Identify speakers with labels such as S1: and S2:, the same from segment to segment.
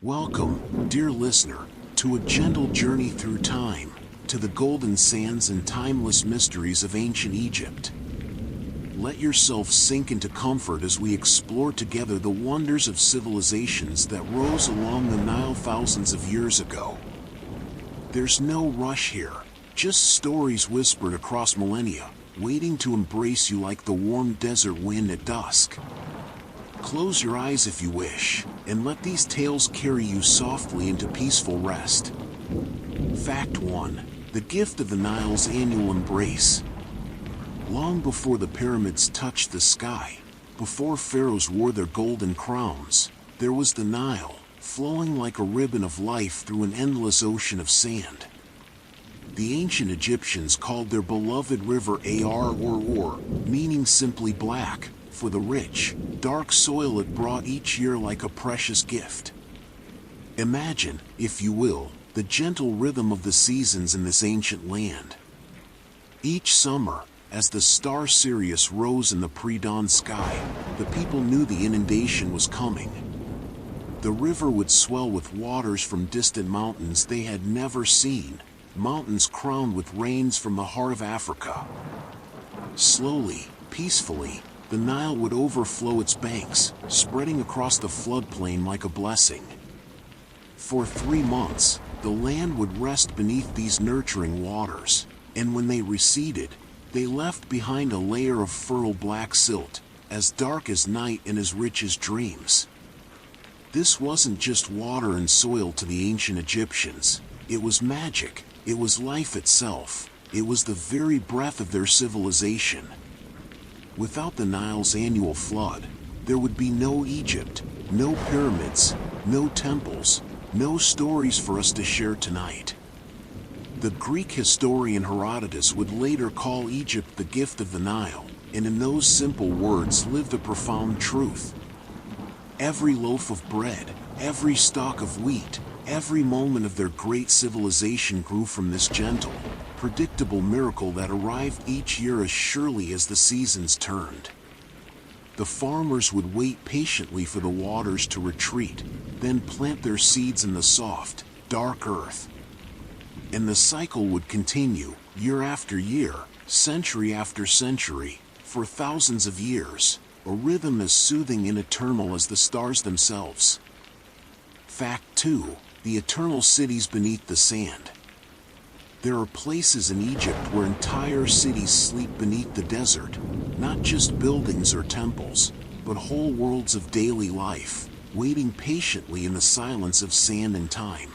S1: Welcome, dear listener, to a gentle journey through time, to the golden sands and timeless mysteries of ancient Egypt. Let yourself sink into comfort as we explore together the wonders of civilizations that rose along the Nile thousands of years ago. There's no rush here, just stories whispered across millennia, waiting to embrace you like the warm desert wind at dusk. Close your eyes if you wish, and let these tales carry you softly into peaceful rest. Fact 1. The gift of the Nile's annual embrace. Long before the pyramids touched the sky, before pharaohs wore their golden crowns, there was the Nile, flowing like a ribbon of life through an endless ocean of sand. The ancient Egyptians called their beloved river Ar or meaning simply black, for the rich, dark soil it brought each year like a precious gift. Imagine, if you will, the gentle rhythm of the seasons in this ancient land. Each summer, as the star Sirius rose in the pre-dawn sky, the people knew the inundation was coming. The river would swell with waters from distant mountains they had never seen, mountains crowned with rains from the heart of Africa. Slowly, peacefully, the Nile would overflow its banks, spreading across the floodplain like a blessing. For 3 months, the land would rest beneath these nurturing waters, and when they receded, they left behind a layer of fertile black silt, as dark as night and as rich as dreams. This wasn't just water and soil to the ancient Egyptians. It was magic, it was life itself, it was the very breath of their civilization. Without the Nile's annual flood, there would be no Egypt, no pyramids, no temples, no stories for us to share tonight. The Greek historian Herodotus would later call Egypt the gift of the Nile, and in those simple words lived a profound truth. Every loaf of bread, every stalk of wheat, every moment of their great civilization grew from this gentle, predictable miracle that arrived each year as surely as the seasons turned. The farmers would wait patiently for the waters to retreat, then plant their seeds in the soft, dark earth. And the cycle would continue, year after year, century after century, for thousands of years, a rhythm as soothing and eternal as the stars themselves. Fact 2. The eternal cities beneath the sand. There are places in Egypt where entire cities sleep beneath the desert, not just buildings or temples, but whole worlds of daily life, waiting patiently in the silence of sand and time.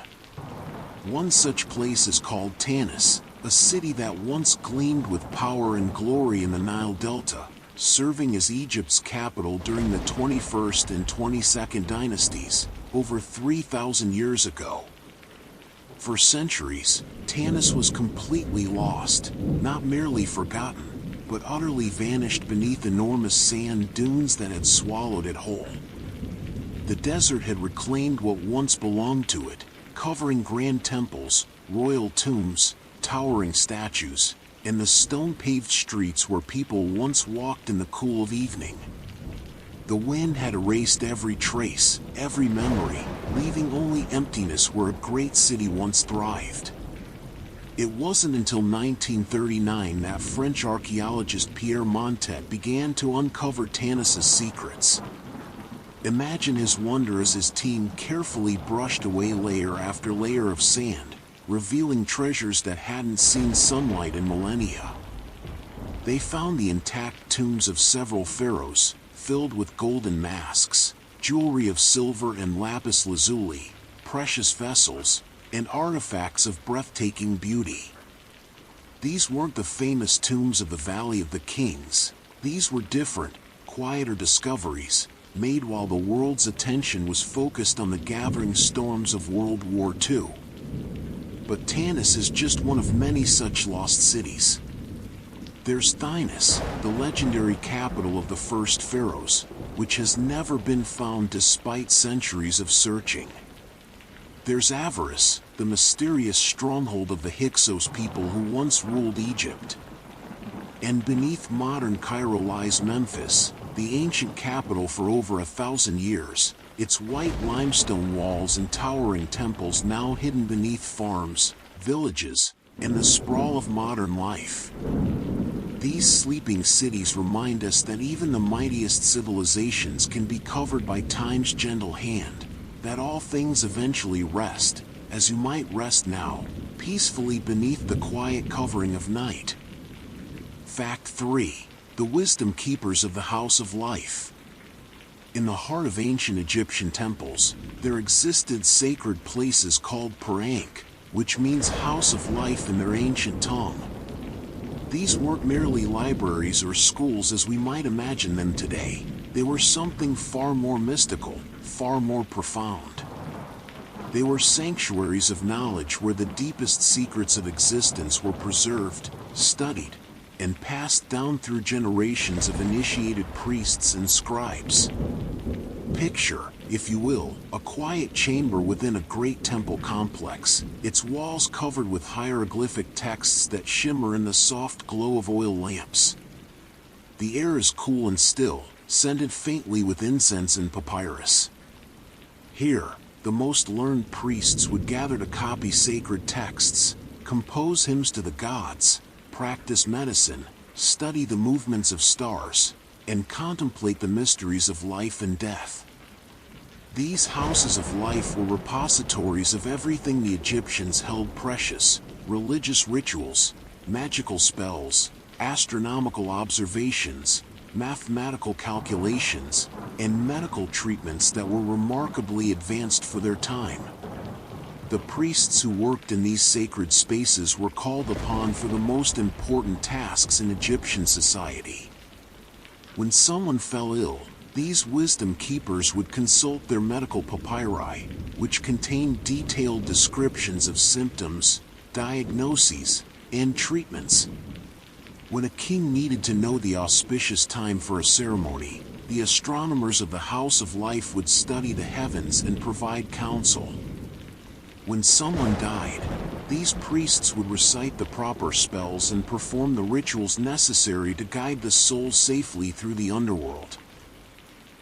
S1: One such place is called Tanis, a city that once gleamed with power and glory in the Nile Delta, serving as Egypt's capital during the 21st and 22nd dynasties, over 3,000 years ago. For centuries, Tanis was completely lost, not merely forgotten, but utterly vanished beneath enormous sand dunes that had swallowed it whole. The desert had reclaimed what once belonged to it, covering grand temples, royal tombs, towering statues, and the stone-paved streets where people once walked in the cool of evening. The wind had erased every trace, every memory, leaving only emptiness where a great city once thrived. It wasn't until 1939 that French archaeologist Pierre Montet began to uncover Tanis's secrets. Imagine his wonder as his team carefully brushed away layer after layer of sand, revealing treasures that hadn't seen sunlight in millennia. They found the intact tombs of several pharaohs, filled with golden masks, jewelry of silver and lapis lazuli, precious vessels, and artifacts of breathtaking beauty. These weren't the famous tombs of the Valley of the Kings. These were different, quieter discoveries, made while the world's attention was focused on the gathering storms of World War II. But Tanis is just one of many such lost cities. There's Thinis, the legendary capital of the first pharaohs, which has never been found despite centuries of searching. There's Avaris, the mysterious stronghold of the Hyksos people who once ruled Egypt. And beneath modern Cairo lies Memphis, the ancient capital for over 1,000 years, its white limestone walls and towering temples now hidden beneath farms, villages, and the sprawl of modern life. These sleeping cities remind us that even the mightiest civilizations can be covered by time's gentle hand, that all things eventually rest, as you might rest now, peacefully beneath the quiet covering of night. Fact 3. The wisdom keepers of the House of Life. In the heart of ancient Egyptian temples, there existed sacred places called Pur-Ankh, which means House of Life in their ancient tongue. These weren't merely libraries or schools as we might imagine them today. They were something far more mystical, far more profound. They were sanctuaries of knowledge where the deepest secrets of existence were preserved, studied, and passed down through generations of initiated priests and scribes. Picture, if you will, a quiet chamber within a great temple complex, its walls covered with hieroglyphic texts that shimmer in the soft glow of oil lamps. The air is cool and still, scented faintly with incense and papyrus. Here, the most learned priests would gather to copy sacred texts, compose hymns to the gods, practice medicine, study the movements of stars, and contemplate the mysteries of life and death. These houses of life were repositories of everything the Egyptians held precious: religious rituals, magical spells, astronomical observations, mathematical calculations, and medical treatments that were remarkably advanced for their time. The priests who worked in these sacred spaces were called upon for the most important tasks in Egyptian society. When someone fell ill, these wisdom keepers would consult their medical papyri, which contained detailed descriptions of symptoms, diagnoses, and treatments. When a king needed to know the auspicious time for a ceremony, the astronomers of the House of Life would study the heavens and provide counsel. When someone died, these priests would recite the proper spells and perform the rituals necessary to guide the soul safely through the underworld.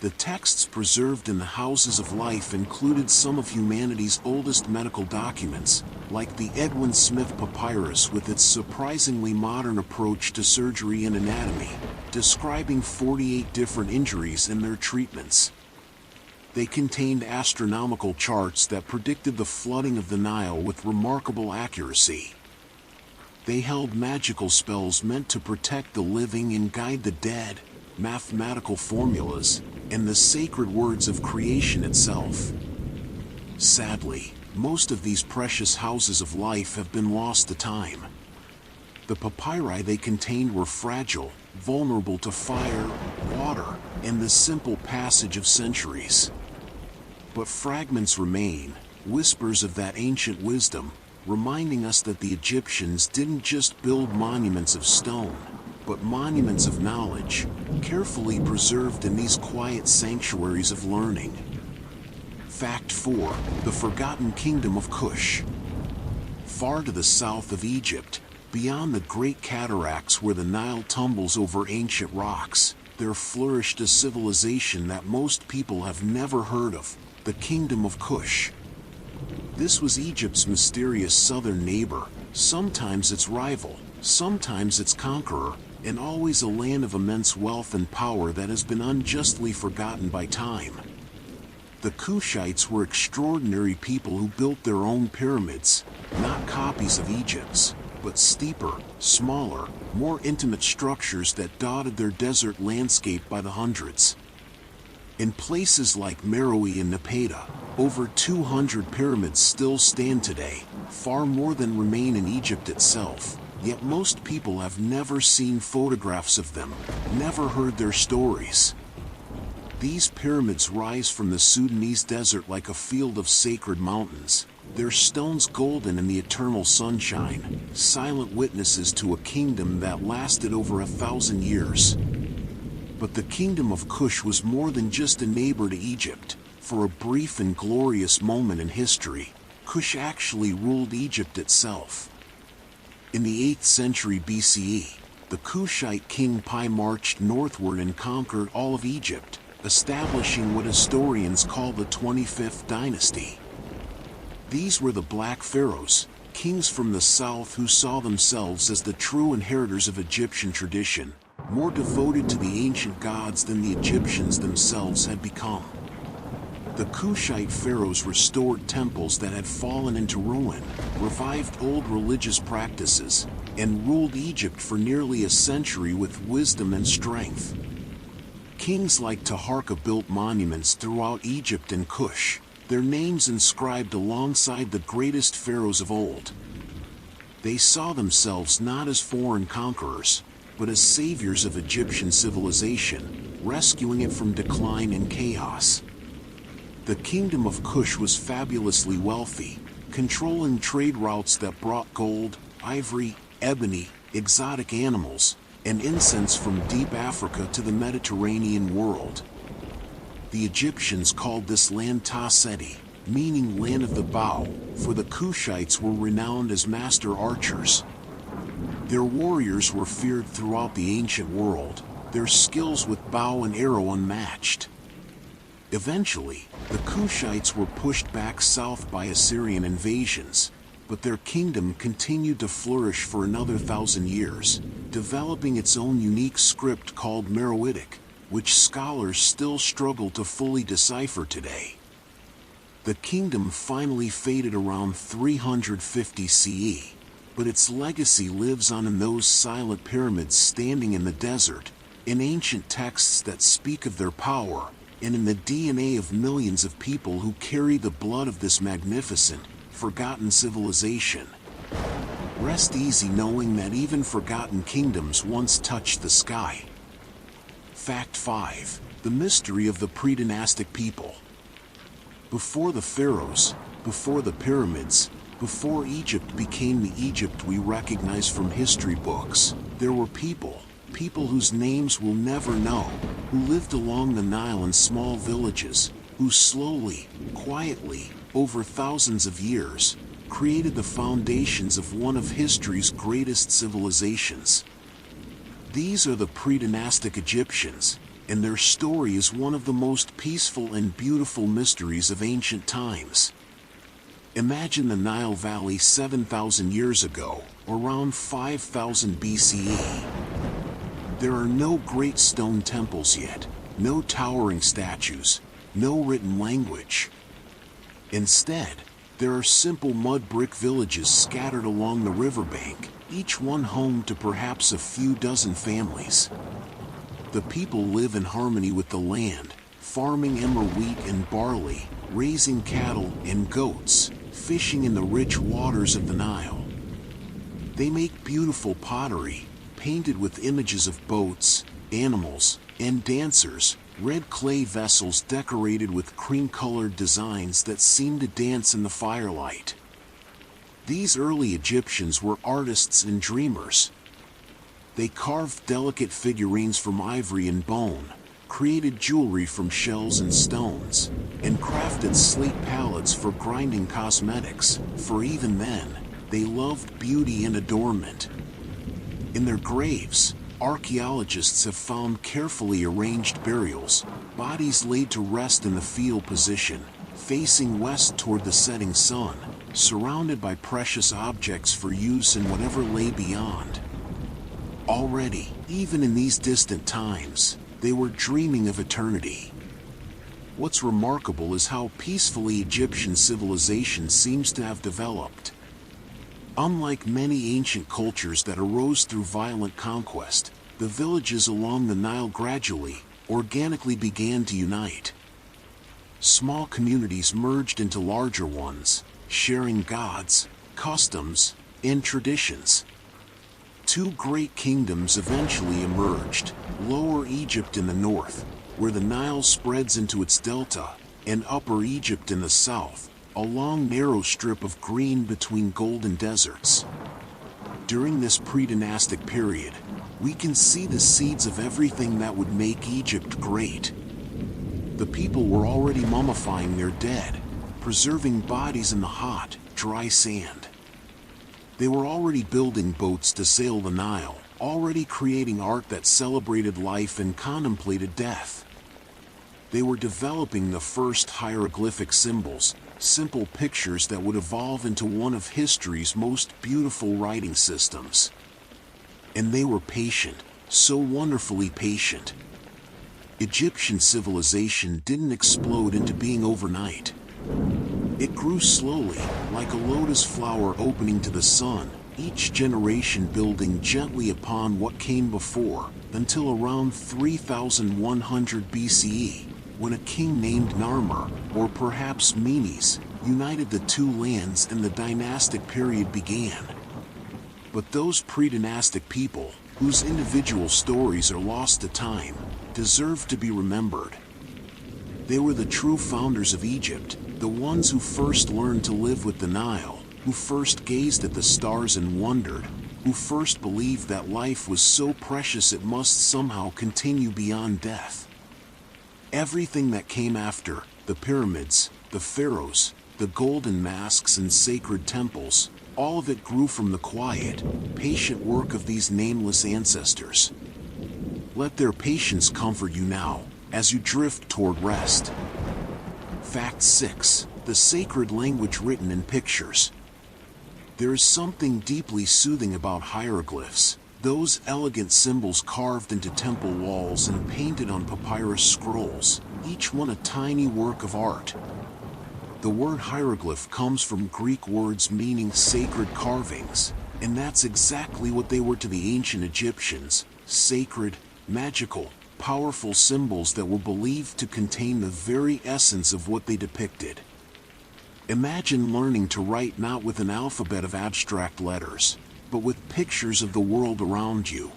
S1: The texts preserved in the Houses of Life included some of humanity's oldest medical documents, like the Edwin Smith Papyrus with its surprisingly modern approach to surgery and anatomy, describing 48 different injuries and their treatments. They contained astronomical charts that predicted the flooding of the Nile with remarkable accuracy. They held magical spells meant to protect the living and guide the dead, mathematical formulas, and the sacred words of creation itself. Sadly, most of these precious houses of life have been lost to time. The papyri they contained were fragile, vulnerable to fire, water, and the simple passage of centuries. But fragments remain, whispers of that ancient wisdom, reminding us that the Egyptians didn't just build monuments of stone, but monuments of knowledge, carefully preserved in these quiet sanctuaries of learning. Fact 4. The Forgotten Kingdom of Kush. Far to the south of Egypt, beyond the great cataracts where the Nile tumbles over ancient rocks, there flourished a civilization that most people have never heard of: the Kingdom of Kush. This was Egypt's mysterious southern neighbor, sometimes its rival, sometimes its conqueror, and always a land of immense wealth and power that has been unjustly forgotten by time. The Kushites were extraordinary people who built their own pyramids, not copies of Egypt's, but steeper, smaller, more intimate structures that dotted their desert landscape by the hundreds. In places like Meroe and Napata, over 200 pyramids still stand today, far more than remain in Egypt itself, yet most people have never seen photographs of them, never heard their stories. These pyramids rise from the Sudanese desert like a field of sacred mountains, their stones golden in the eternal sunshine, silent witnesses to a kingdom that lasted over 1,000 years. But the Kingdom of Kush was more than just a neighbor to Egypt. For a brief and glorious moment in history, Kush actually ruled Egypt itself. In the 8th century BCE, the Kushite king Pi marched northward and conquered all of Egypt, establishing what historians call the 25th dynasty. These were the Black Pharaohs, kings from the south who saw themselves as the true inheritors of Egyptian tradition, more devoted to the ancient gods than the Egyptians themselves had become. The Kushite pharaohs restored temples that had fallen into ruin, revived old religious practices, and ruled Egypt for nearly a century with wisdom and strength. Kings like Taharqa built monuments throughout Egypt and Kush, their names inscribed alongside the greatest pharaohs of old. They saw themselves not as foreign conquerors, but as saviors of Egyptian civilization, rescuing it from decline and chaos. The kingdom of Kush was fabulously wealthy, controlling trade routes that brought gold, ivory, ebony, exotic animals, and incense from deep Africa to the Mediterranean world. The Egyptians called this land Ta-Seti, meaning land of the bow, for the Kushites were renowned as master archers. Their warriors were feared throughout the ancient world, their skills with bow and arrow unmatched. Eventually, the Kushites were pushed back south by Assyrian invasions, but their kingdom continued to flourish for another 1,000 years, developing its own unique script called Meroitic, which scholars still struggle to fully decipher today. The kingdom finally faded around 350 CE, but its legacy lives on in those silent pyramids standing in the desert, in ancient texts that speak of their power, and in the DNA of millions of people who carry the blood of this magnificent, forgotten civilization. Rest easy knowing that even forgotten kingdoms once touched the sky. Fact 5. The mystery of the pre-dynastic people. Before the pharaohs, before the pyramids, before Egypt became the Egypt we recognize from history books, there were people whose names we'll never know, who lived along the Nile in small villages, who slowly, quietly, over thousands of years, created the foundations of one of history's greatest civilizations. These are the pre-dynastic Egyptians, and their story is one of the most peaceful and beautiful mysteries of ancient times. Imagine the Nile Valley 7,000 years ago, around 5,000 BCE. There are no great stone temples yet, no towering statues, no written language. Instead, there are simple mud brick villages scattered along the riverbank, each one home to perhaps a few dozen families. The people live in harmony with the land, farming emmer wheat and barley, raising cattle and goats, fishing in the rich waters of the Nile. They make beautiful pottery, painted with images of boats, animals, and dancers, red clay vessels decorated with cream-colored designs that seem to dance in the firelight. These early Egyptians were artists and dreamers. They carved delicate figurines from ivory and bone, created jewelry from shells and stones, and crafted slate palettes for grinding cosmetics, for even then, they loved beauty and adornment. In their graves, archaeologists have found carefully arranged burials, bodies laid to rest in the fetal position, facing west toward the setting sun, surrounded by precious objects for use in whatever lay beyond. Already, even in these distant times, they were dreaming of eternity. What's remarkable is how peacefully Egyptian civilization seems to have developed. Unlike many ancient cultures that arose through violent conquest, the villages along the Nile gradually, organically began to unite. Small communities merged into larger ones, sharing gods, customs, and traditions. Two great kingdoms eventually emerged, Lower Egypt in the north, where the Nile spreads into its delta, and Upper Egypt in the south, a long narrow strip of green between golden deserts. During this pre-dynastic period, we can see the seeds of everything that would make Egypt great. The people were already mummifying their dead, preserving bodies in the hot, dry sand. They were already building boats to sail the Nile, already creating art that celebrated life and contemplated death. They were developing the first hieroglyphic symbols, simple pictures that would evolve into one of history's most beautiful writing systems. And they were patient, so wonderfully patient. Egyptian civilization didn't explode into being overnight. It grew slowly, like a lotus flower opening to the sun, each generation building gently upon what came before, until around 3100 BCE, when a king named Narmer, or perhaps Menes, united the two lands and the dynastic period began. But those pre-dynastic people, whose individual stories are lost to time, deserve to be remembered. They were the true founders of Egypt, the ones who first learned to live with the Nile, who first gazed at the stars and wondered, who first believed that life was so precious it must somehow continue beyond death. Everything that came after, the pyramids, the pharaohs, the golden masks and sacred temples, all of it grew from the quiet, patient work of these nameless ancestors. Let their patience comfort you now, as you drift toward rest. Fact 6. The sacred language written in pictures. There is something deeply soothing about hieroglyphs, those elegant symbols carved into temple walls and painted on papyrus scrolls, each one a tiny work of art. The word hieroglyph comes from Greek words meaning sacred carvings, and that's exactly what they were to the ancient Egyptians: sacred, magical, powerful symbols that were believed to contain the very essence of what they depicted. Imagine learning to write not with an alphabet of abstract letters, but with pictures of the world around you.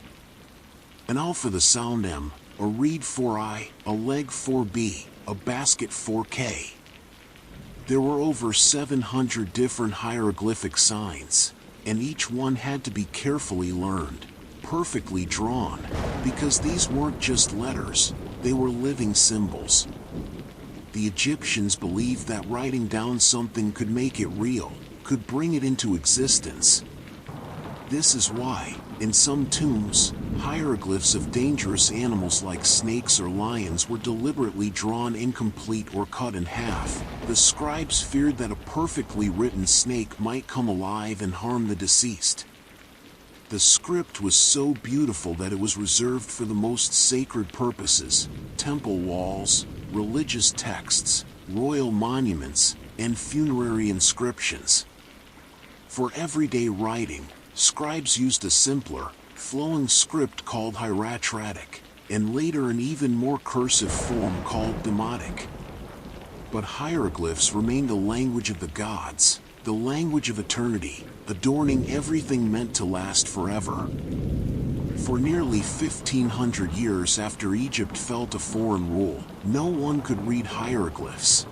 S1: An L for the sound M, a reed for I, a leg for B, a basket for K. There were over 700 different hieroglyphic signs, and each one had to be carefully learned, perfectly drawn, because these weren't just letters, they were living symbols. The Egyptians believed that writing down something could make it real, could bring it into existence. This is why, in some tombs, hieroglyphs of dangerous animals like snakes or lions were deliberately drawn incomplete or cut in half. The scribes feared that a perfectly written snake might come alive and harm the deceased. The script was so beautiful that it was reserved for the most sacred purposes: temple walls, religious texts, royal monuments, and funerary inscriptions. For everyday writing, scribes used a simpler, flowing script called hieratic, and later an even more cursive form called demotic. But hieroglyphs remained the language of the gods, the language of eternity, adorning everything meant to last forever. For nearly 1,500 years after Egypt fell to foreign rule, no one could read hieroglyphs.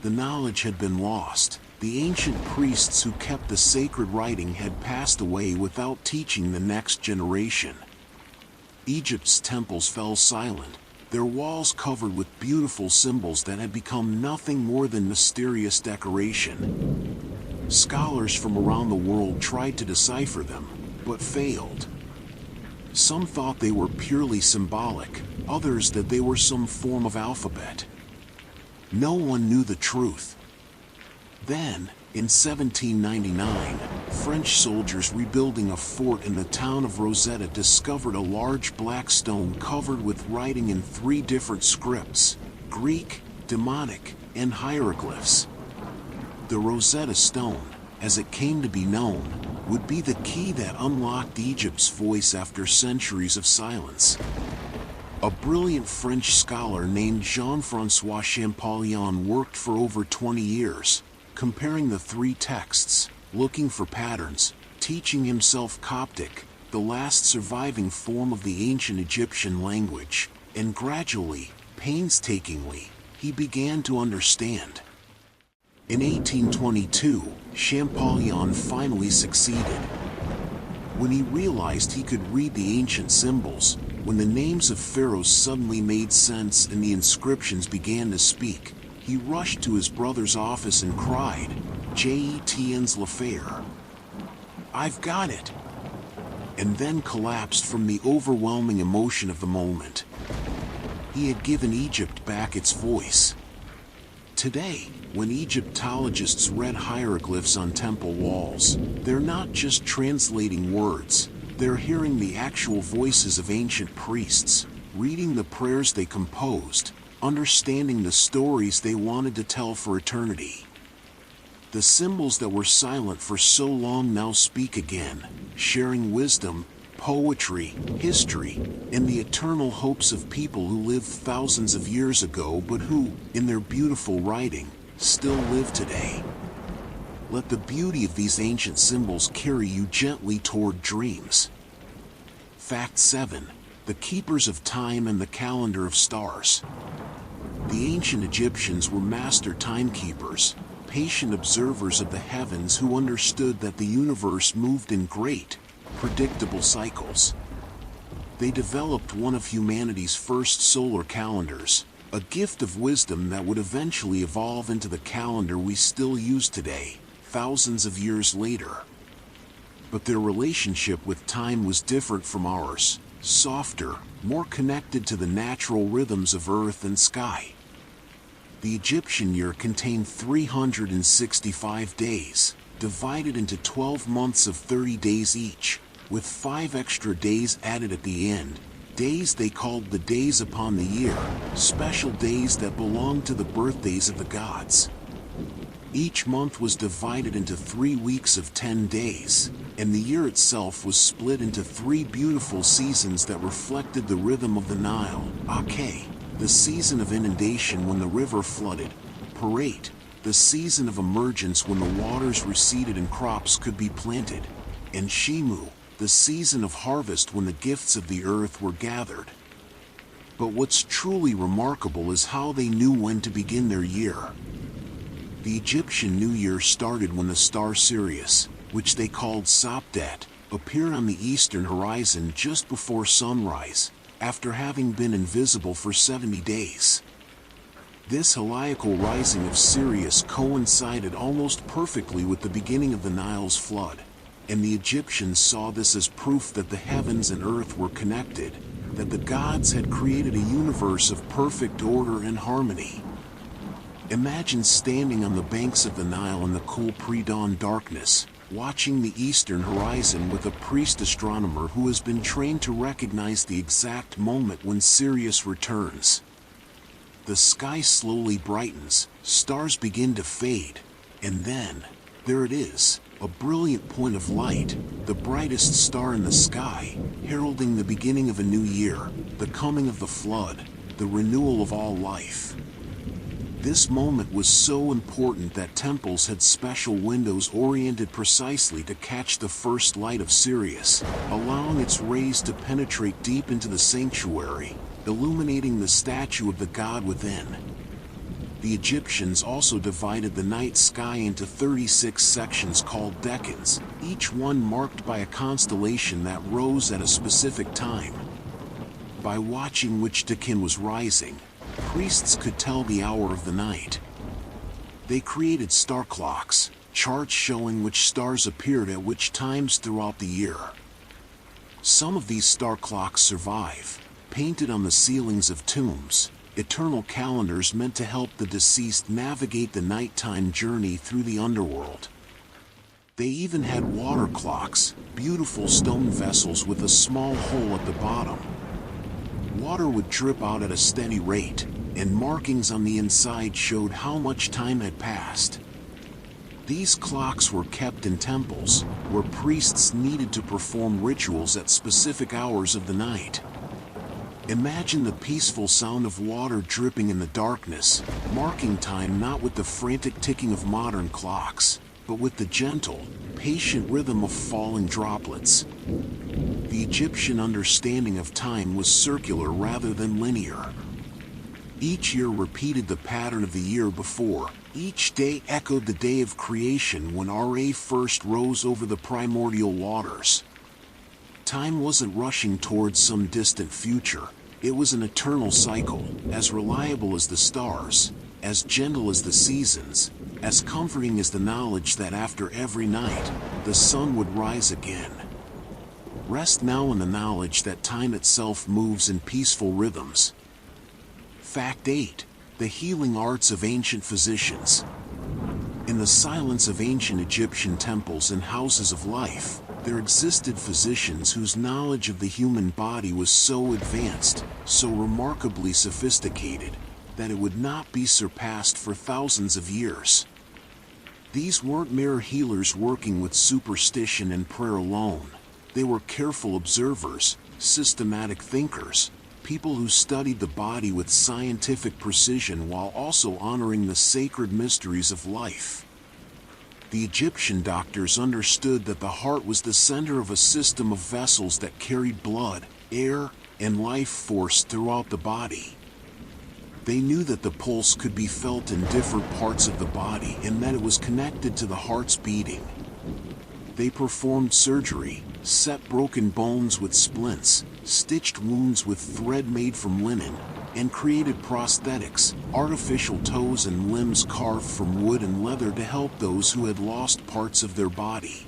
S1: The knowledge had been lost. The ancient priests who kept the sacred writing had passed away without teaching the next generation. Egypt's temples fell silent, their walls covered with beautiful symbols that had become nothing more than mysterious decoration. Scholars from around the world tried to decipher them, but failed. Some thought they were purely symbolic, others that they were some form of alphabet. No one knew the truth. Then, in 1799, French soldiers rebuilding a fort in the town of Rosetta discovered a large black stone covered with writing in 3 different scripts: Greek, Demotic, and hieroglyphs. The Rosetta Stone, as it came to be known, would be the key that unlocked Egypt's voice after centuries of silence. A brilliant French scholar named Jean-François Champollion worked for over 20 years, comparing the 3 texts, looking for patterns, teaching himself Coptic, the last surviving form of the ancient Egyptian language, and gradually, painstakingly, he began to understand. In 1822, Champollion finally succeeded. When he realized he could read the ancient symbols, when the names of pharaohs suddenly made sense and the inscriptions began to speak, he rushed to his brother's office and cried, "J'etiens l'affaire. I've got it!" And then collapsed from the overwhelming emotion of the moment. He had given Egypt back its voice. Today, when Egyptologists read hieroglyphs on temple walls, they're not just translating words, they're hearing the actual voices of ancient priests, reading the prayers they composed, understanding the stories they wanted to tell for eternity. The symbols that were silent for so long now speak again, sharing wisdom, poetry, history, and the eternal hopes of people who lived thousands of years ago but who, in their beautiful writing, still live today. Let the beauty of these ancient symbols carry you gently toward dreams. Fact 7. The Keepers of Time and the Calendar of Stars. The ancient Egyptians were master timekeepers, patient observers of the heavens who understood that the universe moved in great, predictable cycles. They developed one of humanity's first solar calendars, a gift of wisdom that would eventually evolve into the calendar we still use today, thousands of years later. But their relationship with time was different from ours, softer, more connected to the natural rhythms of earth and sky. The Egyptian year contained 365 days, divided into 12 months of 30 days each, with 5 extra days added at the end, days they called the days upon the year, special days that belonged to the birthdays of the gods. Each month was divided into 3 weeks of 10 days, and the year itself was split into 3 beautiful seasons that reflected the rhythm of the Nile. Ake, the season of inundation when the river flooded; Parat, the season of emergence when the waters receded and crops could be planted; and Shimu, the season of harvest when the gifts of the earth were gathered. But what's truly remarkable is how they knew when to begin their year. The Egyptian New Year started when the star Sirius, which they called Sopdet, appeared on the eastern horizon just before sunrise, after having been invisible for 70 days. This heliacal rising of Sirius coincided almost perfectly with the beginning of the Nile's flood, and the Egyptians saw this as proof that the heavens and earth were connected, that the gods had created a universe of perfect order and harmony. Imagine standing on the banks of the Nile in the cool pre-dawn darkness, watching the eastern horizon with a priest astronomer who has been trained to recognize the exact moment when Sirius returns. The sky slowly brightens, stars begin to fade, and then, there it is, a brilliant point of light, the brightest star in the sky, heralding the beginning of a new year, the coming of the flood, the renewal of all life. This moment was so important that temples had special windows oriented precisely to catch the first light of Sirius, allowing its rays to penetrate deep into the sanctuary, illuminating the statue of the god within. The Egyptians also divided the night sky into 36 sections called decans, each one marked by a constellation that rose at a specific time. By watching which decan was rising, priests could tell the hour of the night. They created star clocks, charts showing which stars appeared at which times throughout the year. Some of these star clocks survive, painted on the ceilings of tombs, eternal calendars meant to help the deceased navigate the nighttime journey through the underworld. They even had water clocks, beautiful stone vessels with a small hole at the bottom. Water would drip out at a steady rate, and markings on the inside showed how much time had passed. These clocks were kept in temples, where priests needed to perform rituals at specific hours of the night. Imagine the peaceful sound of water dripping in the darkness, marking time not with the frantic ticking of modern clocks, but with the gentle, patient rhythm of falling droplets. The Egyptian understanding of time was circular rather than linear. Each year repeated the pattern of the year before. Each day echoed the day of creation when Ra first rose over the primordial waters. Time wasn't rushing towards some distant future. It was an eternal cycle, as reliable as the stars, as gentle as the seasons, as comforting as the knowledge that after every night, the sun would rise again. Rest now in the knowledge that time itself moves in peaceful rhythms. Fact 8. The healing arts of ancient physicians. In the silence of ancient Egyptian temples and houses of life, there existed physicians whose knowledge of the human body was so advanced, so remarkably sophisticated, that it would not be surpassed for thousands of years. These weren't mere healers working with superstition and prayer alone. They were careful observers, systematic thinkers, people who studied the body with scientific precision while also honoring the sacred mysteries of life. The Egyptian doctors understood that the heart was the center of a system of vessels that carried blood, air, and life force throughout the body. They knew that the pulse could be felt in different parts of the body and that it was connected to the heart's beating. They performed surgery, set broken bones with splints, stitched wounds with thread made from linen, and created prosthetics, artificial toes and limbs carved from wood and leather to help those who had lost parts of their body.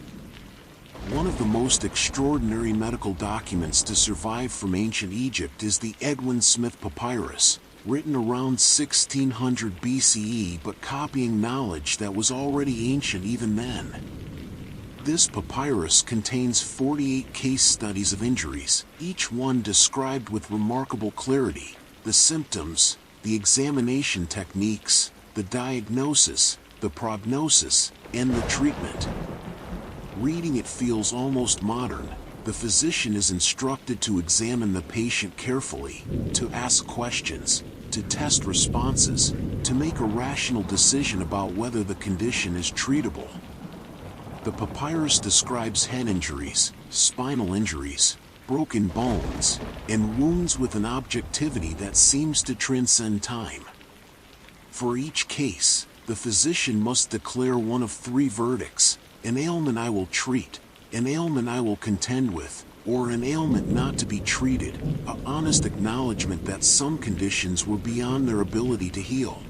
S1: One of the most extraordinary medical documents to survive from ancient Egypt is the Edwin Smith Papyrus, written around 1600 BCE but copying knowledge that was already ancient even then. This papyrus contains 48 case studies of injuries, each one described with remarkable clarity: the symptoms, the examination techniques, the diagnosis, the prognosis, and the treatment. Reading it feels almost modern. The physician is instructed to examine the patient carefully, to ask questions, to test responses, to make a rational decision about whether the condition is treatable. The papyrus describes head injuries, spinal injuries, broken bones, and wounds with an objectivity that seems to transcend time. For each case, the physician must declare one of three verdicts: an ailment I will treat, an ailment I will contend with, or an ailment not to be treated, an honest acknowledgement that some conditions were beyond their ability to heal.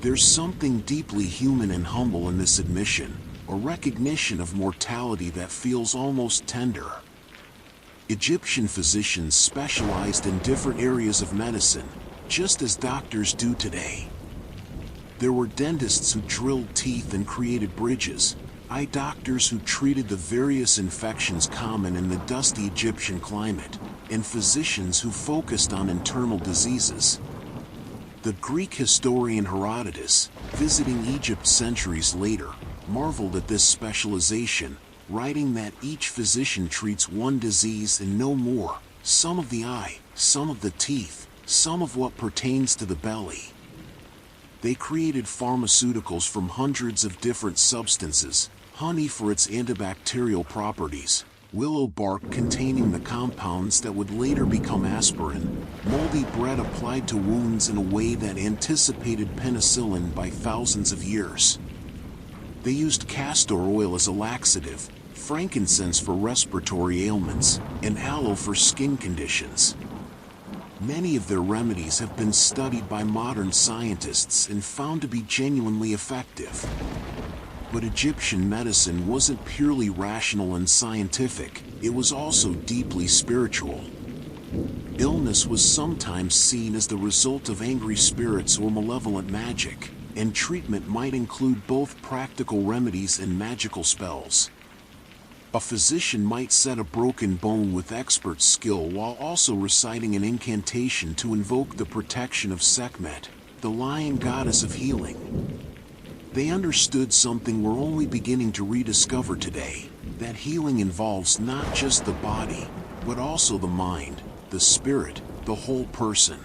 S1: There's something deeply human and humble in this admission, a recognition of mortality that feels almost tender. Egyptian physicians specialized in different areas of medicine, just as doctors do today. There were dentists who drilled teeth and created bridges, eye doctors who treated the various infections common in the dusty Egyptian climate, and physicians who focused on internal diseases. The Greek historian Herodotus, visiting Egypt centuries later, marveled at this specialization, writing that each physician treats one disease and no more, some of the eye, some of the teeth, some of what pertains to the belly. They created pharmaceuticals from hundreds of different substances: honey for its antibacterial properties, willow bark containing the compounds that would later become aspirin, moldy bread applied to wounds in a way that anticipated penicillin by thousands of years. They used castor oil as a laxative, frankincense for respiratory ailments, and aloe for skin conditions. Many of their remedies have been studied by modern scientists and found to be genuinely effective. But Egyptian medicine wasn't purely rational and scientific, it was also deeply spiritual. Illness was sometimes seen as the result of angry spirits or malevolent magic, and treatment might include both practical remedies and magical spells. A physician might set a broken bone with expert skill while also reciting an incantation to invoke the protection of Sekhmet, the lion goddess of healing. They understood something we're only beginning to rediscover today, that healing involves not just the body, but also the mind, the spirit, the whole person.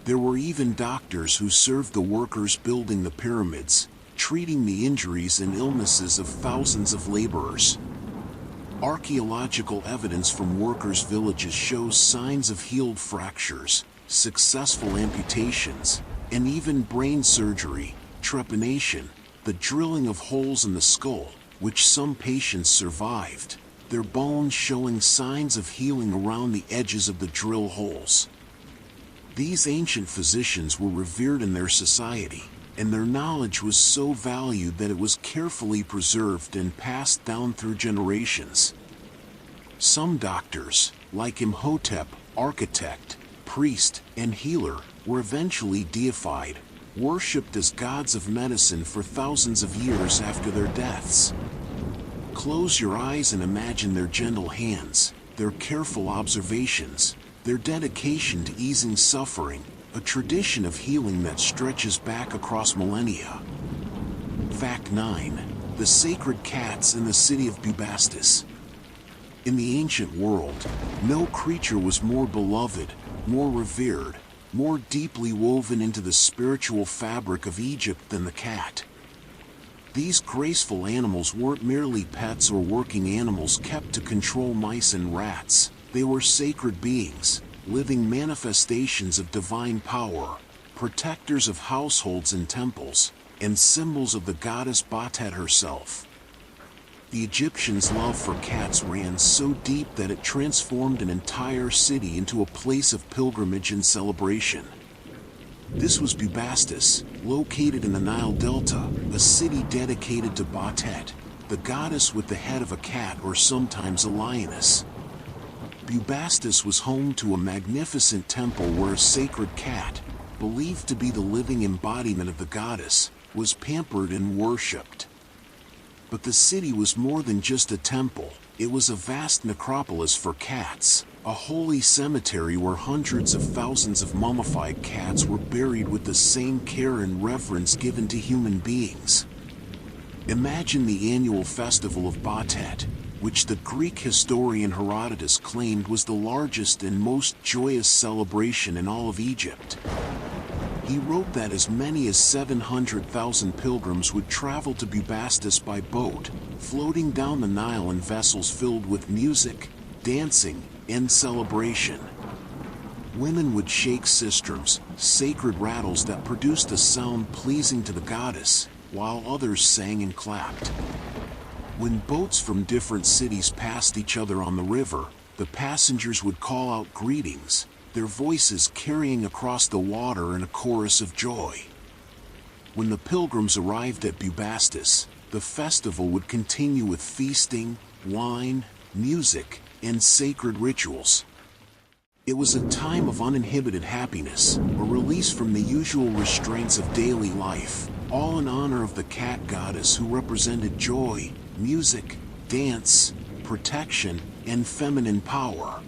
S1: There were even doctors who served the workers building the pyramids, treating the injuries and illnesses of thousands of laborers. Archaeological evidence from workers' villages shows signs of healed fractures, successful amputations, and even brain surgery, trepanation, the drilling of holes in the skull, which some patients survived, their bones showing signs of healing around the edges of the drill holes. These ancient physicians were revered in their society, and their knowledge was so valued that it was carefully preserved and passed down through generations. Some doctors, like Imhotep, architect, priest, and healer, were eventually deified, worshipped as gods of medicine for thousands of years after their deaths. Close your eyes and imagine their gentle hands, their careful observations, their dedication to easing suffering, a tradition of healing that stretches back across millennia. Fact 9. The sacred cats in the city of Bubastis. In the ancient world, no creature was more beloved, more revered, more deeply woven into the spiritual fabric of Egypt than the cat. These graceful animals weren't merely pets or working animals kept to control mice and rats. They were sacred beings, living manifestations of divine power, protectors of households and temples, and symbols of the goddess Batet herself. The Egyptians' love for cats ran so deep that it transformed an entire city into a place of pilgrimage and celebration. This was Bubastis, located in the Nile Delta, a city dedicated to Batet, the goddess with the head of a cat or sometimes a lioness. Bubastis was home to a magnificent temple where a sacred cat, believed to be the living embodiment of the goddess, was pampered and worshipped. But the city was more than just a temple. It was a vast necropolis for cats, a holy cemetery where hundreds of thousands of mummified cats were buried with the same care and reverence given to human beings. Imagine the annual festival of Batet, which the Greek historian Herodotus claimed was the largest and most joyous celebration in all of Egypt. He wrote that as many as 700,000 pilgrims would travel to Bubastis by boat, floating down the Nile in vessels filled with music, dancing, and celebration. Women would shake sistrums, sacred rattles that produced a sound pleasing to the goddess, while others sang and clapped. When boats from different cities passed each other on the river, the passengers would call out greetings, their voices carrying across the water in a chorus of joy. When the pilgrims arrived at Bubastis, the festival would continue with feasting, wine, music, and sacred rituals. It was a time of uninhibited happiness, a release from the usual restraints of daily life, all in honor of the cat goddess who represented joy, music, dance, protection, and feminine power.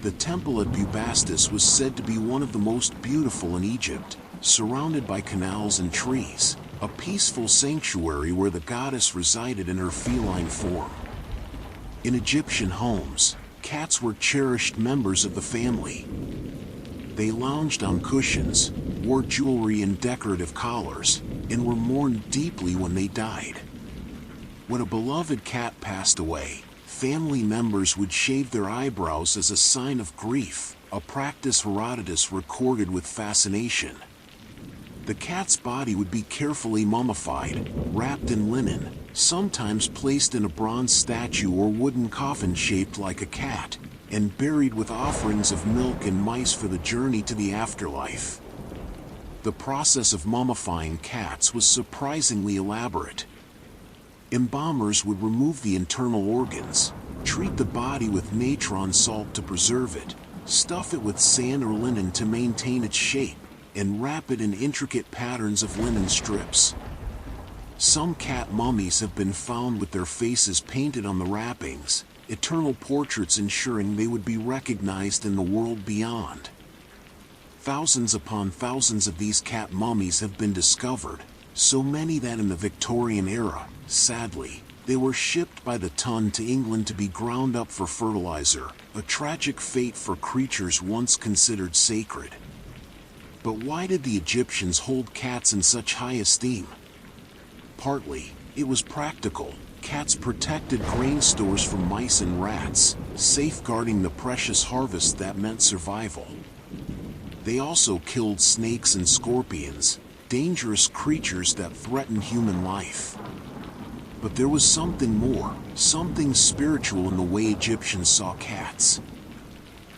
S1: The temple at Bubastis was said to be one of the most beautiful in Egypt, surrounded by canals and trees, a peaceful sanctuary where the goddess resided in her feline form. In Egyptian homes, cats were cherished members of the family. They lounged on cushions, wore jewelry and decorative collars, and were mourned deeply when they died. When a beloved cat passed away, family members would shave their eyebrows as a sign of grief, a practice Herodotus recorded with fascination. The cat's body would be carefully mummified, wrapped in linen, sometimes placed in a bronze statue or wooden coffin shaped like a cat, and buried with offerings of milk and mice for the journey to the afterlife. The process of mummifying cats was surprisingly elaborate. Embalmers would remove the internal organs, treat the body with natron salt to preserve it, stuff it with sand or linen to maintain its shape, and wrap it in intricate patterns of linen strips. Some cat mummies have been found with their faces painted on the wrappings, eternal portraits ensuring they would be recognized in the world beyond. Thousands upon thousands of these cat mummies have been discovered, so many that in the Victorian era, sadly, they were shipped by the ton to England to be ground up for fertilizer, a tragic fate for creatures once considered sacred. But why did the Egyptians hold cats in such high esteem? Partly, it was practical. Cats protected grain stores from mice and rats, safeguarding the precious harvest that meant survival. They also killed snakes and scorpions, dangerous creatures that threatened human life. But there was something more, something spiritual in the way Egyptians saw cats.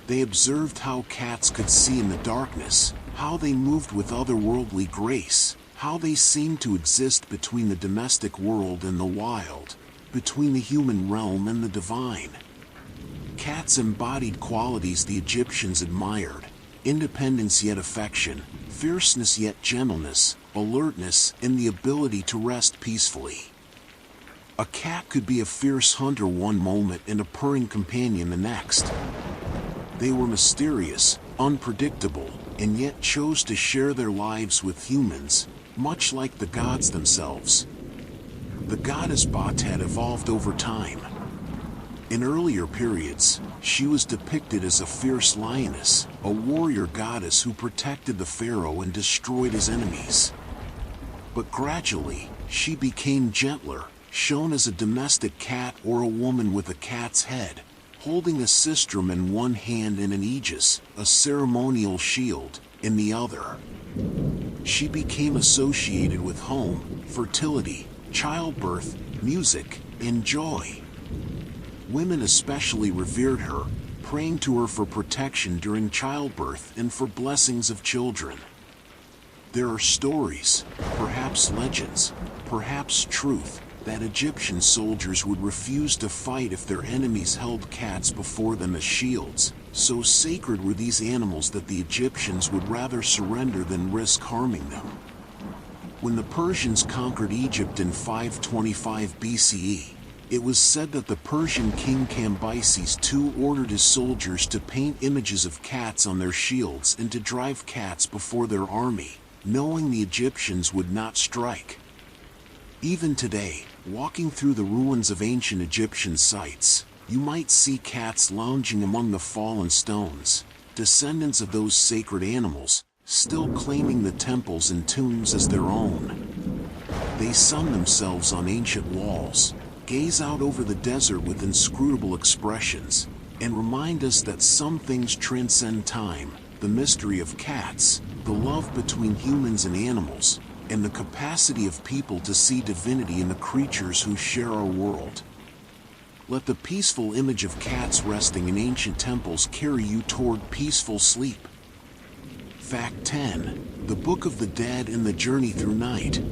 S1: They observed how cats could see in the darkness, how they moved with otherworldly grace, how they seemed to exist between the domestic world and the wild, between the human realm and the divine. Cats embodied qualities the Egyptians admired, independence yet affection, fierceness yet gentleness, alertness, and the ability to rest peacefully. A cat could be a fierce hunter one moment and a purring companion the next. They were mysterious, unpredictable, and yet chose to share their lives with humans, much like the gods themselves. The goddess Bat had evolved over time. In earlier periods, she was depicted as a fierce lioness, a warrior goddess who protected the pharaoh and destroyed his enemies. But gradually, she became gentler, shown as a domestic cat or a woman with a cat's head, holding a sistrum in one hand and an aegis, a ceremonial shield, in the other. She became associated with home, fertility, childbirth, music, and joy. Women especially revered her, praying to her for protection during childbirth and for blessings of children. There are stories, perhaps legends, perhaps truth, that Egyptian soldiers would refuse to fight if their enemies held cats before them as shields. So sacred were these animals that the Egyptians would rather surrender than risk harming them. When the Persians conquered Egypt in 525 BCE, it was said that the Persian king Cambyses II ordered his soldiers to paint images of cats on their shields and to drive cats before their army, knowing the Egyptians would not strike. Even today, walking through the ruins of ancient Egyptian sites, you might see cats lounging among the fallen stones, descendants of those sacred animals, still claiming the temples and tombs as their own. They sun themselves on ancient walls, gaze out over the desert with inscrutable expressions, and remind us that some things transcend time: the mystery of cats, the love between humans and animals, and the capacity of people to see divinity in the creatures who share our world. Let the peaceful image of cats resting in ancient temples carry you toward peaceful sleep. Fact 10. The Book of the Dead and the Journey Through Night.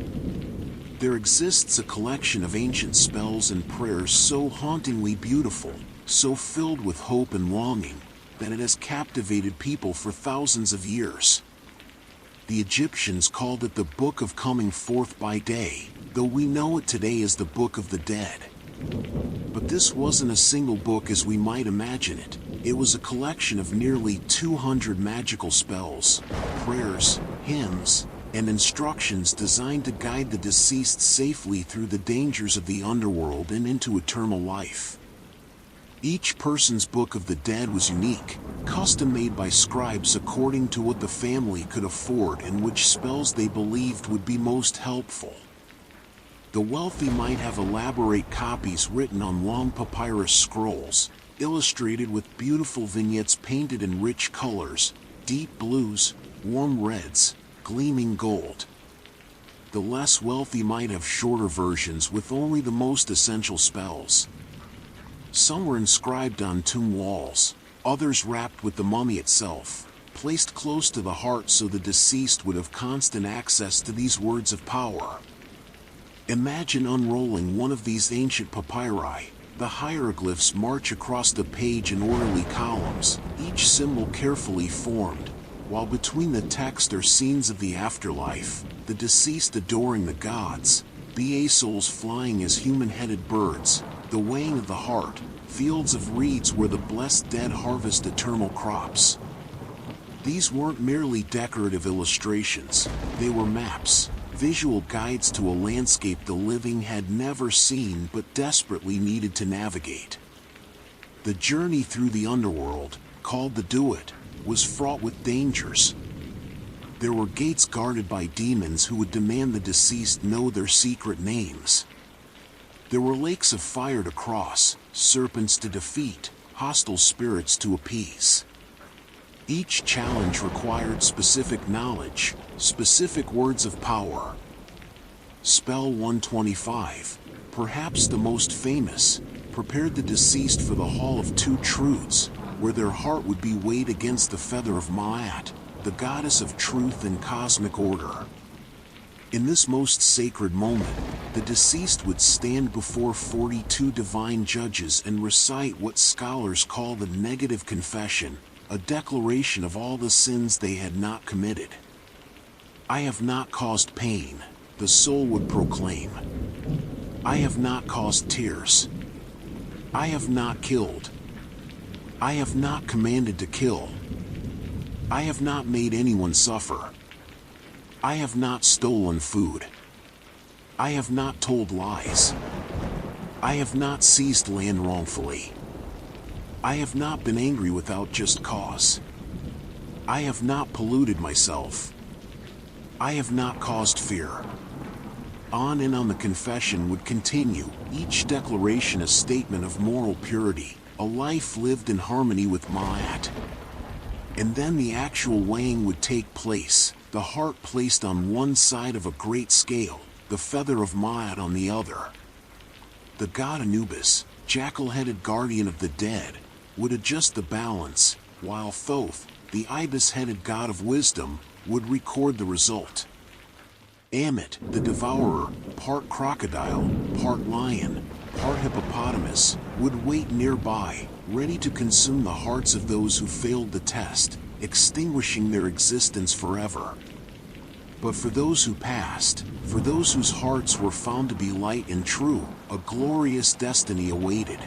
S1: There exists a collection of ancient spells and prayers so hauntingly beautiful, so filled with hope and longing, that it has captivated people for thousands of years. The Egyptians called it the Book of Coming Forth by Day, though we know it today as the Book of the Dead. But this wasn't a single book as we might imagine it. It was a collection of nearly 200 magical spells, prayers, hymns, and instructions designed to guide the deceased safely through the dangers of the underworld and into eternal life. Each person's Book of the Dead was unique, custom-made by scribes according to what the family could afford and which spells they believed would be most helpful. The wealthy might have elaborate copies written on long papyrus scrolls, illustrated with beautiful vignettes painted in rich colors, deep blues, warm reds, gleaming gold. The less wealthy might have shorter versions with only the most essential spells. Some were inscribed on tomb walls, others wrapped with the mummy itself, placed close to the heart so the deceased would have constant access to these words of power. Imagine unrolling one of these ancient papyri. The hieroglyphs march across the page in orderly columns, each symbol carefully formed, while between the text are scenes of the afterlife, the deceased adoring the gods, the souls flying as human-headed birds, the weighing of the heart, fields of reeds where the blessed dead harvest eternal crops. These weren't merely decorative illustrations, they were maps, visual guides to a landscape the living had never seen but desperately needed to navigate. The journey through the underworld, called the Duat, was fraught with dangers. There were gates guarded by demons who would demand the deceased know their secret names. There were lakes of fire to cross, serpents to defeat, hostile spirits to appease. Each challenge required specific knowledge, specific words of power. Spell 125, perhaps the most famous, prepared the deceased for the Hall of Two Truths, where their heart would be weighed against the feather of Ma'at, the goddess of truth and cosmic order. In this most sacred moment, the deceased would stand before 42 divine judges and recite what scholars call the negative confession, a declaration of all the sins they had not committed. I have not caused pain, the soul would proclaim. I have not caused tears. I have not killed. I have not commanded to kill. I have not made anyone suffer. I have not stolen food. I have not told lies. I have not seized land wrongfully. I have not been angry without just cause. I have not polluted myself. I have not caused fear. On and on the confession would continue, each declaration a statement of moral purity, a life lived in harmony with Ma'at. And then the actual weighing would take place, the heart placed on one side of a great scale, the feather of Ma'at on the other. The god Anubis, jackal-headed guardian of the dead, would adjust the balance, while Thoth, the ibis-headed god of wisdom, would record the result. Ammit, the devourer, part crocodile, part lion, part hippopotamus, would wait nearby, ready to consume the hearts of those who failed the test, extinguishing their existence forever. But for those who passed, for those whose hearts were found to be light and true, a glorious destiny awaited.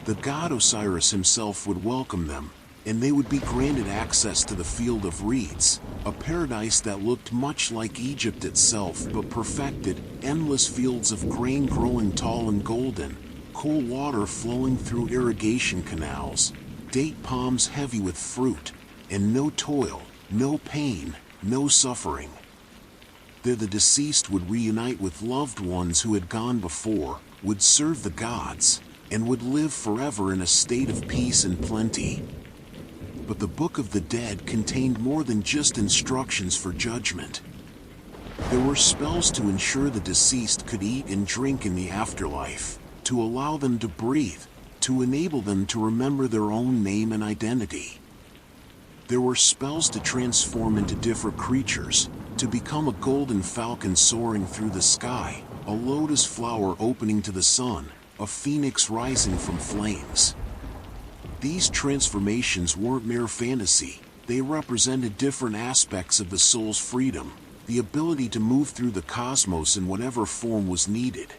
S1: The god Osiris himself would welcome them, and they would be granted access to the Field of Reeds, a paradise that looked much like Egypt itself but perfected, endless fields of grain growing tall and golden, cool water flowing through irrigation canals, date palms heavy with fruit, and no toil, no pain, no suffering. There the deceased would reunite with loved ones who had gone before, would serve the gods, and would live forever in a state of peace and plenty. But the Book of the Dead contained more than just instructions for judgment. There were spells to ensure the deceased could eat and drink in the afterlife, to allow them to breathe, to enable them to remember their own name and identity. There were spells to transform into different creatures, to become a golden falcon soaring through the sky, a lotus flower opening to the sun, a phoenix rising from flames. These transformations weren't mere fantasy, they represented different aspects of the soul's freedom, the ability to move through the cosmos in whatever form was needed.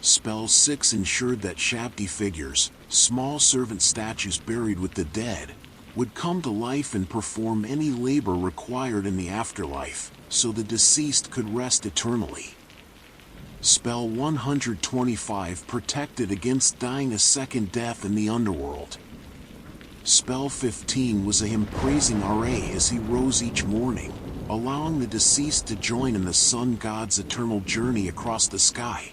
S1: Spell 6 ensured that Shabti figures, small servant statues buried with the dead, would come to life and perform any labor required in the afterlife, so the deceased could rest eternally. Spell 125 protected against dying a second death in the underworld. Spell 15 was a hymn praising Ra as he rose each morning, allowing the deceased to join in the sun god's eternal journey across the sky.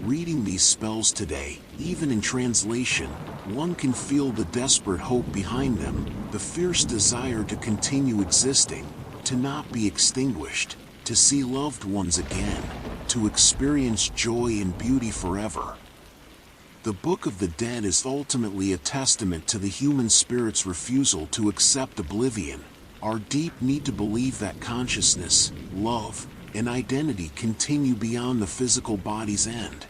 S1: Reading these spells today, even in translation, one can feel the desperate hope behind them, the fierce desire to continue existing, to not be extinguished, to see loved ones again, to experience joy and beauty forever. The Book of the Dead is ultimately a testament to the human spirit's refusal to accept oblivion, our deep need to believe that consciousness, love, and identity continue beyond the physical body's end.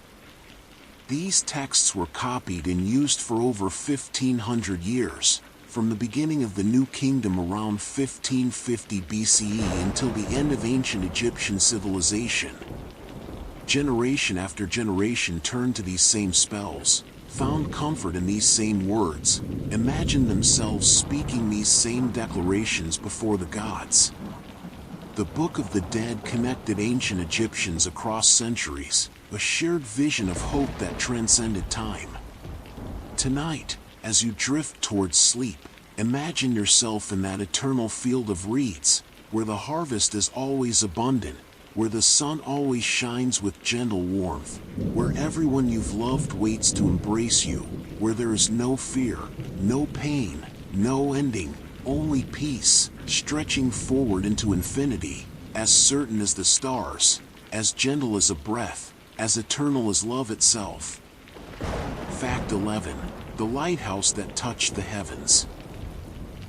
S1: These texts were copied and used for over 1,500 years, from the beginning of the New Kingdom around 1550 BCE until the end of ancient Egyptian civilization. Generation after generation turned to these same spells, found comfort in these same words, imagined themselves speaking these same declarations before the gods. The Book of the Dead connected ancient Egyptians across centuries, a shared vision of hope that transcended time. Tonight, as you drift towards sleep, imagine yourself in that eternal field of reeds, where the harvest is always abundant, where the sun always shines with gentle warmth, where everyone you've loved waits to embrace you, where there is no fear, no pain, no ending, only peace, stretching forward into infinity, as certain as the stars, as gentle as a breath, as eternal as love itself. Fact 11. The lighthouse that touched the heavens.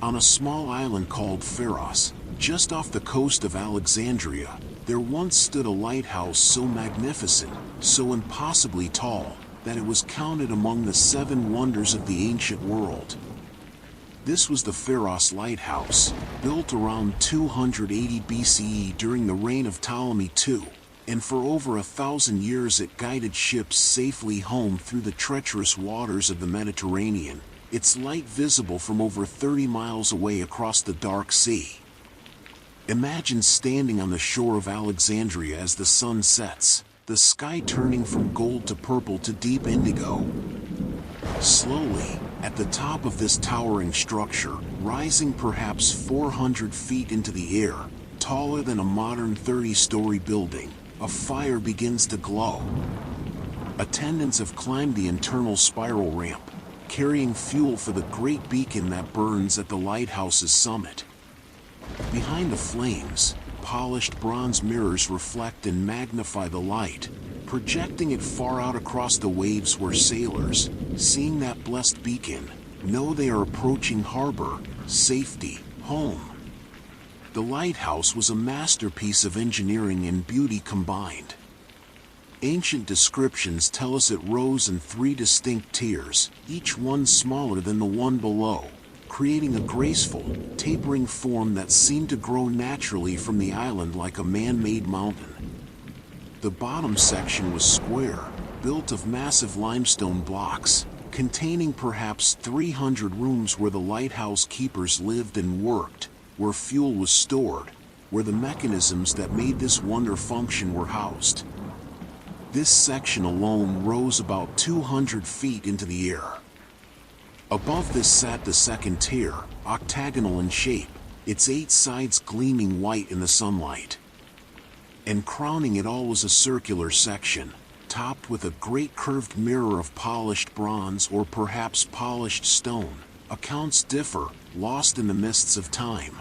S1: On a small island called Pharos, just off the coast of Alexandria, there once stood a lighthouse so magnificent, so impossibly tall, that it was counted among the 7 wonders of the ancient world. This was the Pharos Lighthouse, built around 280 BCE during the reign of Ptolemy II, and for over 1,000 years it guided ships safely home through the treacherous waters of the Mediterranean, its light visible from over 30 miles away across the dark sea. Imagine standing on the shore of Alexandria as the sun sets, the sky turning from gold to purple to deep indigo. Slowly, at the top of this towering structure, rising perhaps 400 feet into the air, taller than a modern 30-story building, a fire begins to glow. Attendants have climbed the internal spiral ramp, carrying fuel for the great beacon that burns at the lighthouse's summit. Behind the flames, polished bronze mirrors reflect and magnify the light, projecting it far out across the waves where sailors, seeing that blessed beacon, know they are approaching harbor, safety, home. The lighthouse was a masterpiece of engineering and beauty combined. Ancient descriptions tell us it rose in 3 distinct tiers, each one smaller than the one below, creating a graceful, tapering form that seemed to grow naturally from the island like a man-made mountain. The bottom section was square, built of massive limestone blocks, containing perhaps 300 rooms where the lighthouse keepers lived and worked, where fuel was stored, where the mechanisms that made this wonder function were housed. This section alone rose about 200 feet into the air. Above this sat the second tier, octagonal in shape, its 8 sides gleaming white in the sunlight. And crowning it all was a circular section, topped with a great curved mirror of polished bronze or perhaps polished stone. Accounts differ, lost in the mists of time.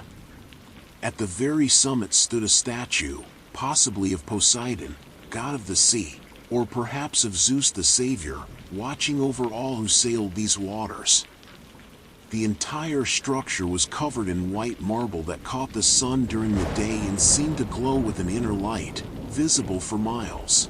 S1: At the very summit stood a statue, possibly of Poseidon, god of the sea, or perhaps of Zeus the Savior, watching over all who sailed these waters. The entire structure was covered in white marble that caught the sun during the day and seemed to glow with an inner light, visible for miles.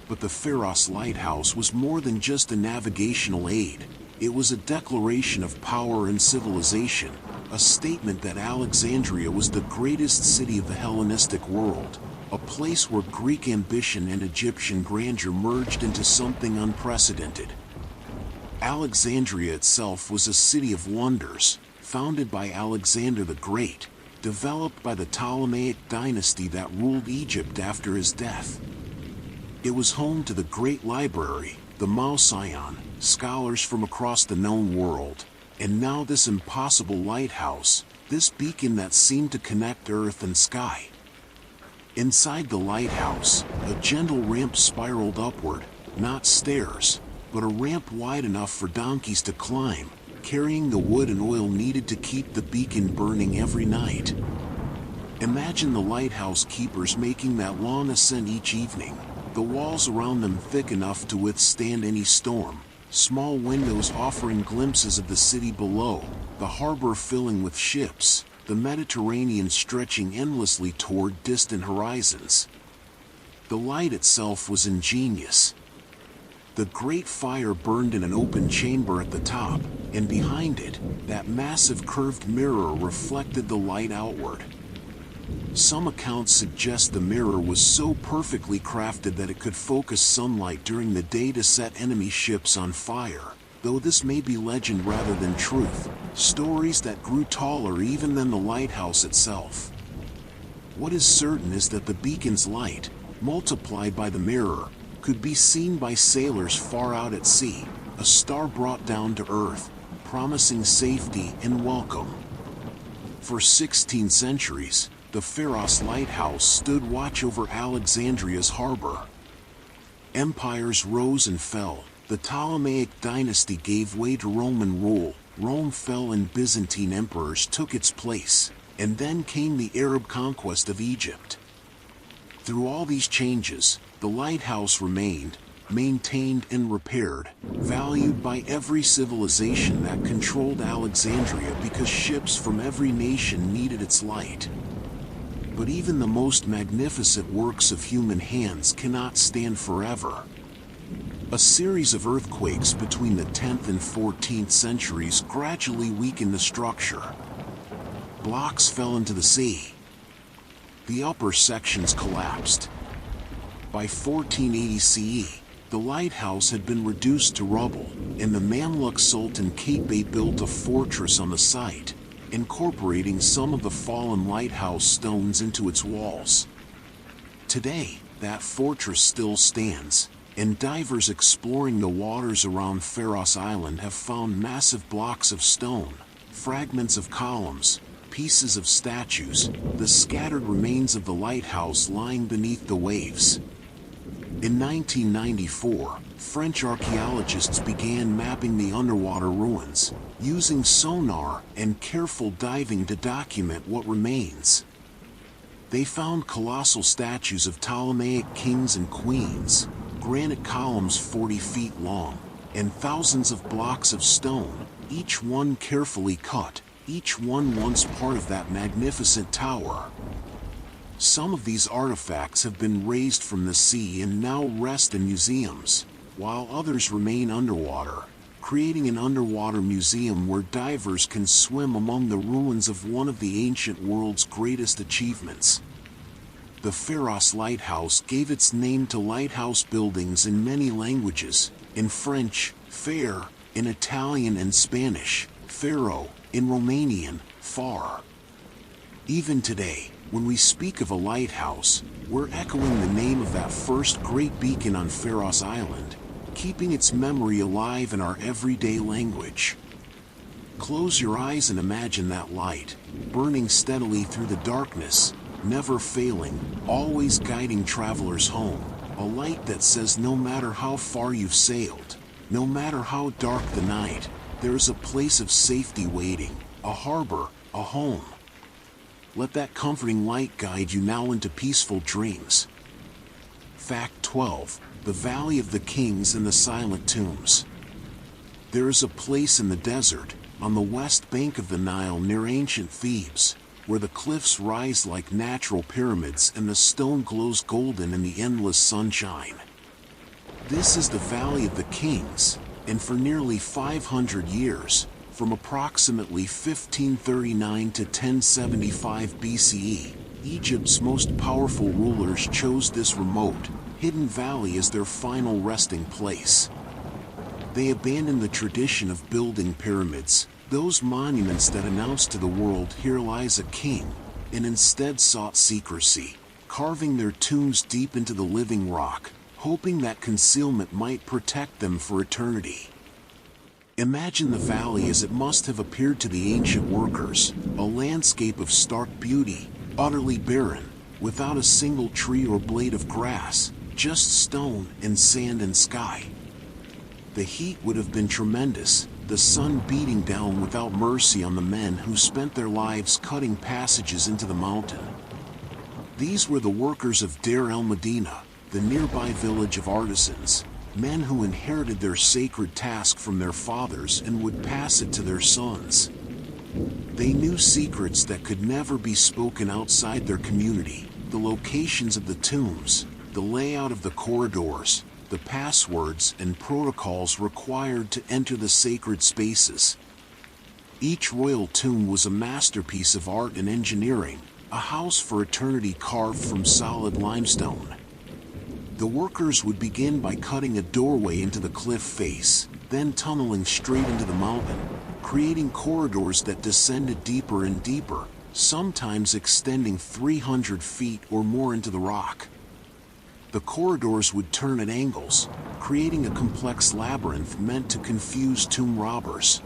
S1: But the Pharos Lighthouse was more than just a navigational aid. It was a declaration of power and civilization, a statement that Alexandria was the greatest city of the Hellenistic world, a place where Greek ambition and Egyptian grandeur merged into something unprecedented. Alexandria itself was a city of wonders, founded by Alexander the Great, developed by the Ptolemaic dynasty that ruled Egypt after his death. It was home to the great library, the Mouseion, scholars from across the known world, and now this impossible lighthouse, this beacon that seemed to connect earth and sky. Inside the lighthouse, a gentle ramp spiraled upward, not stairs, but a ramp wide enough for donkeys to climb, carrying the wood and oil needed to keep the beacon burning every night. Imagine the lighthouse keepers making that long ascent each evening, the walls around them thick enough to withstand any storm, small windows offering glimpses of the city below, the harbor filling with ships, the Mediterranean stretching endlessly toward distant horizons. The light itself was ingenious. The great fire burned in an open chamber at the top, and behind it, that massive curved mirror reflected the light outward. Some accounts suggest the mirror was so perfectly crafted that it could focus sunlight during the day to set enemy ships on fire, though this may be legend rather than truth, stories that grew taller even than the lighthouse itself. What is certain is that the beacon's light, multiplied by the mirror, could be seen by sailors far out at sea, a star brought down to earth, promising safety and welcome. For 16 centuries, the Pharos Lighthouse stood watch over Alexandria's harbor. Empires rose and fell. The Ptolemaic dynasty gave way to Roman rule, Rome fell and Byzantine emperors took its place, and then came the Arab conquest of Egypt. Through all these changes, the lighthouse remained, maintained and repaired, valued by every civilization that controlled Alexandria because ships from every nation needed its light. But even the most magnificent works of human hands cannot stand forever. A series of earthquakes between the 10th and 14th centuries gradually weakened the structure. Blocks fell into the sea. The upper sections collapsed. By 1480 CE, the lighthouse had been reduced to rubble, and the Mamluk Sultan Qaitbay built a fortress on the site, incorporating some of the fallen lighthouse stones into its walls. Today, that fortress still stands, and divers exploring the waters around Pharos Island have found massive blocks of stone, fragments of columns, pieces of statues, the scattered remains of the lighthouse lying beneath the waves. In 1994, French archaeologists began mapping the underwater ruins, using sonar and careful diving to document what remains. They found colossal statues of Ptolemaic kings and queens, granite columns 40 feet long, and thousands of blocks of stone, each one carefully cut, each one once part of that magnificent tower. Some of these artifacts have been raised from the sea and now rest in museums, while others remain underwater, creating an underwater museum where divers can swim among the ruins of one of the ancient world's greatest achievements. The Pharos Lighthouse gave its name to lighthouse buildings in many languages, in French, Phare, in Italian and Spanish, Faro, in Romanian, Phar. Even today, when we speak of a lighthouse, we're echoing the name of that first great beacon on Pharos Island, keeping its memory alive in our everyday language. Close your eyes and imagine that light, burning steadily through the darkness, never failing, always guiding travelers home, a light that says no matter how far you've sailed, no matter how dark the night, there's a place of safety waiting, a harbor, a home. Let that comforting light guide you now into peaceful dreams. Fact 12. The Valley of the Kings and the Silent Tombs. There is a place in the desert, on the west bank of the Nile near ancient Thebes, where the cliffs rise like natural pyramids and the stone glows golden in the endless sunshine. This is the Valley of the Kings, and for nearly 500 years, from approximately 1539 to 1075 BCE, Egypt's most powerful rulers chose this remote, hidden valley as their final resting place. They abandoned the tradition of building pyramids, those monuments that announced to the world here lies a king, and instead sought secrecy, carving their tombs deep into the living rock, hoping that concealment might protect them for eternity. Imagine the valley as it must have appeared to the ancient workers, a landscape of stark beauty, utterly barren, without a single tree or blade of grass, just stone and sand and sky. The heat would have been tremendous, the sun beating down without mercy on the men who spent their lives cutting passages into the mountain. These were the workers of Deir el-Medina, the nearby village of artisans, men who inherited their sacred task from their fathers and would pass it to their sons. They knew secrets that could never be spoken outside their community, the locations of the tombs, the layout of the corridors, the passwords and protocols required to enter the sacred spaces. Each royal tomb was a masterpiece of art and engineering, a house for eternity carved from solid limestone. The workers would begin by cutting a doorway into the cliff face, then tunneling straight into the mountain, creating corridors that descended deeper and deeper, sometimes extending 300 feet or more into the rock. The corridors would turn at angles, creating a complex labyrinth meant to confuse tomb robbers.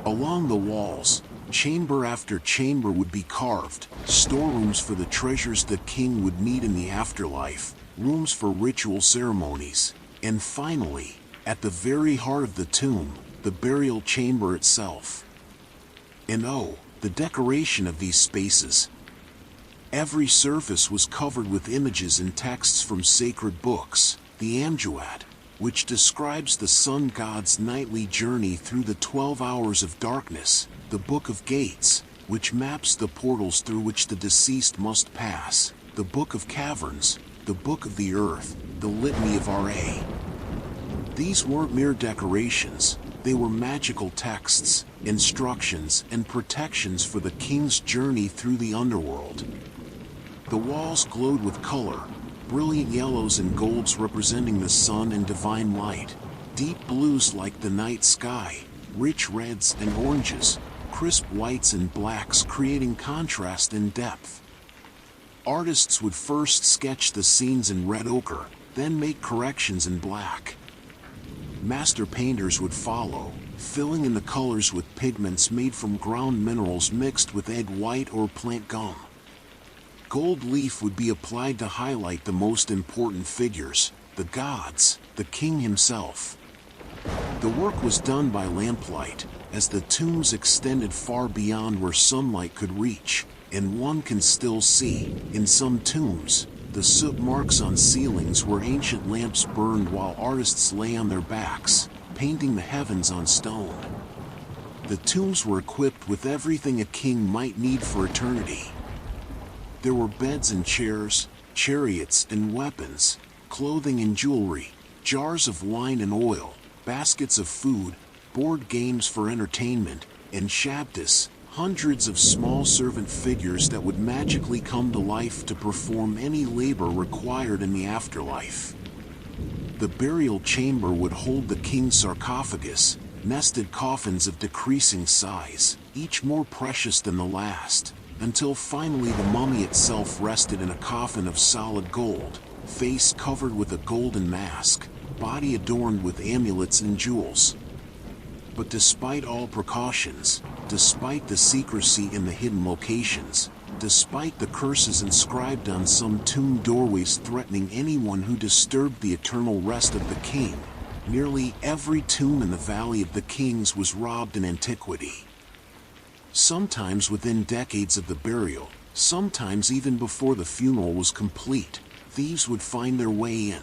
S1: Along the walls, chamber after chamber would be carved, storerooms for the treasures the king would need in the afterlife, rooms for ritual ceremonies, and finally, at the very heart of the tomb, the burial chamber itself. And oh, the decoration of these spaces. Every surface was covered with images and texts from sacred books, the Amduat, which describes the sun god's nightly journey through the 12 hours of darkness, the Book of Gates, which maps the portals through which the deceased must pass, the Book of Caverns, the Book of the Earth, the Litany of Ra. These weren't mere decorations, they were magical texts, instructions, and protections for the king's journey through the underworld. The walls glowed with color, brilliant yellows and golds representing the sun and divine light, deep blues like the night sky, rich reds and oranges, crisp whites and blacks creating contrast and depth. Artists would first sketch the scenes in red ochre, then make corrections in black. Master painters would follow, filling in the colors with pigments made from ground minerals mixed with egg white or plant gum. Gold leaf would be applied to highlight the most important figures, the gods, the king himself. The work was done by lamplight, as the tombs extended far beyond where sunlight could reach, and one can still see, in some tombs, the soot marks on ceilings where ancient lamps burned while artists lay on their backs, painting the heavens on stone. The tombs were equipped with everything a king might need for eternity. There were beds and chairs, chariots and weapons, clothing and jewelry, jars of wine and oil, baskets of food, board games for entertainment, and shabtis, hundreds of small servant figures that would magically come to life to perform any labor required in the afterlife. The burial chamber would hold the king's sarcophagus, nested coffins of decreasing size, each more precious than the last, until finally the mummy itself rested in a coffin of solid gold, face covered with a golden mask, body adorned with amulets and jewels. But despite all precautions, despite the secrecy in the hidden locations, despite the curses inscribed on some tomb doorways threatening anyone who disturbed the eternal rest of the king, nearly every tomb in the Valley of the Kings was robbed in antiquity. Sometimes within decades of the burial, sometimes even before the funeral was complete, thieves would find their way in.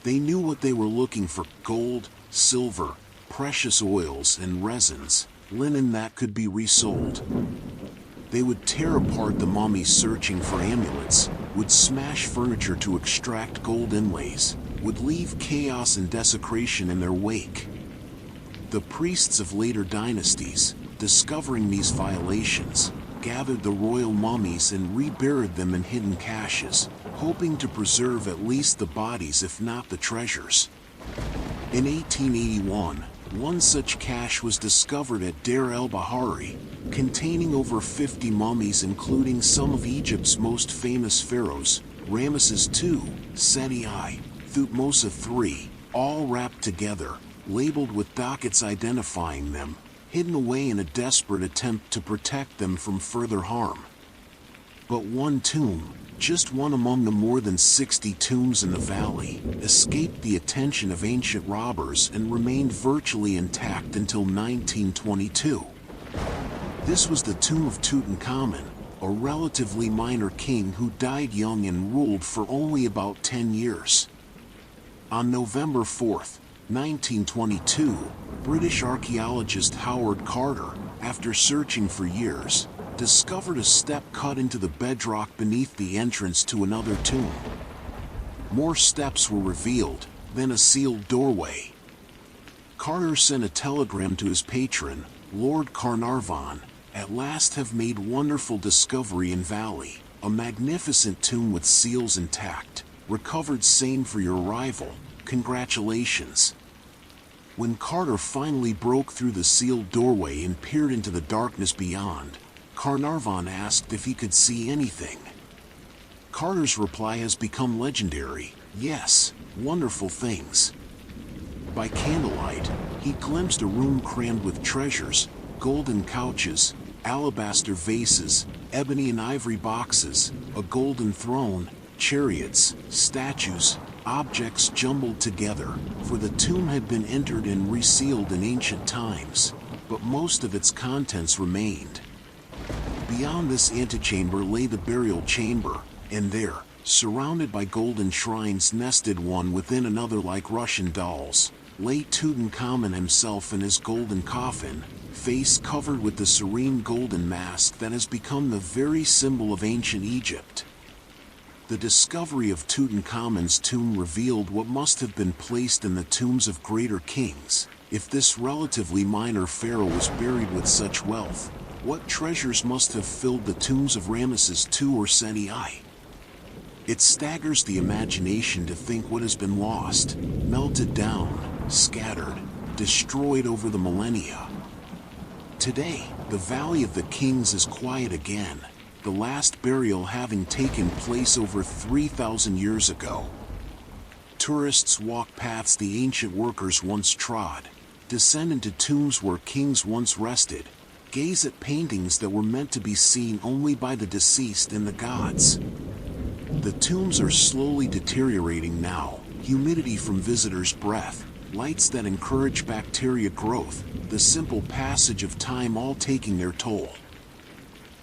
S1: They knew what they were looking for: gold, silver, precious oils and resins, linen that could be resold. They would tear apart the mummies searching for amulets, would smash furniture to extract gold inlays, would leave chaos and desecration in their wake. The priests of later dynasties, discovering these violations, gathered the royal mummies and reburied them in hidden caches, hoping to preserve at least the bodies if not the treasures. In 1881, one such cache was discovered at Deir el-Bahari, containing over 50 mummies including some of Egypt's most famous pharaohs, Ramesses II, Seti I, Thutmose III, all wrapped together, labeled with dockets identifying them, hidden away in a desperate attempt to protect them from further harm. But one tomb, just one among the more than 60 tombs in the valley, escaped the attention of ancient robbers and remained virtually intact until 1922. This was the tomb of Tutankhamun, a relatively minor king who died young and ruled for only about 10 years. On November 4, 1922, British archaeologist Howard Carter, after searching for years, discovered a step cut into the bedrock beneath the entrance to another tomb. More steps were revealed, then a sealed doorway. Carter sent a telegram to his patron, Lord Carnarvon: "At last have made wonderful discovery in valley, a magnificent tomb with seals intact, recovered sane for your arrival, congratulations." When Carter finally broke through the sealed doorway and peered into the darkness beyond, Carnarvon asked if he could see anything. Carter's reply has become legendary: "Yes, wonderful things." By candlelight, he glimpsed a room crammed with treasures, golden couches, alabaster vases, ebony and ivory boxes, a golden throne, chariots, statues, objects jumbled together, for the tomb had been entered and resealed in ancient times, but most of its contents remained. Beyond this antechamber lay the burial chamber, and there, surrounded by golden shrines nested one within another like Russian dolls, lay Tutankhamun himself in his golden coffin, face covered with the serene golden mask that has become the very symbol of ancient Egypt. The discovery of Tutankhamun's tomb revealed what must have been placed in the tombs of greater kings. If this relatively minor pharaoh was buried with such wealth, what treasures must have filled the tombs of Ramesses II or Seti I? It staggers the imagination to think what has been lost, melted down, scattered, destroyed over the millennia. Today, the Valley of the Kings is quiet again, the last burial having taken place over 3,000 years ago. Tourists walk paths the ancient workers once trod, descend into tombs where kings once rested, gaze at paintings that were meant to be seen only by the deceased and the gods. The tombs are slowly deteriorating now, humidity from visitors' breath, lights that encourage bacteria growth, the simple passage of time all taking their toll.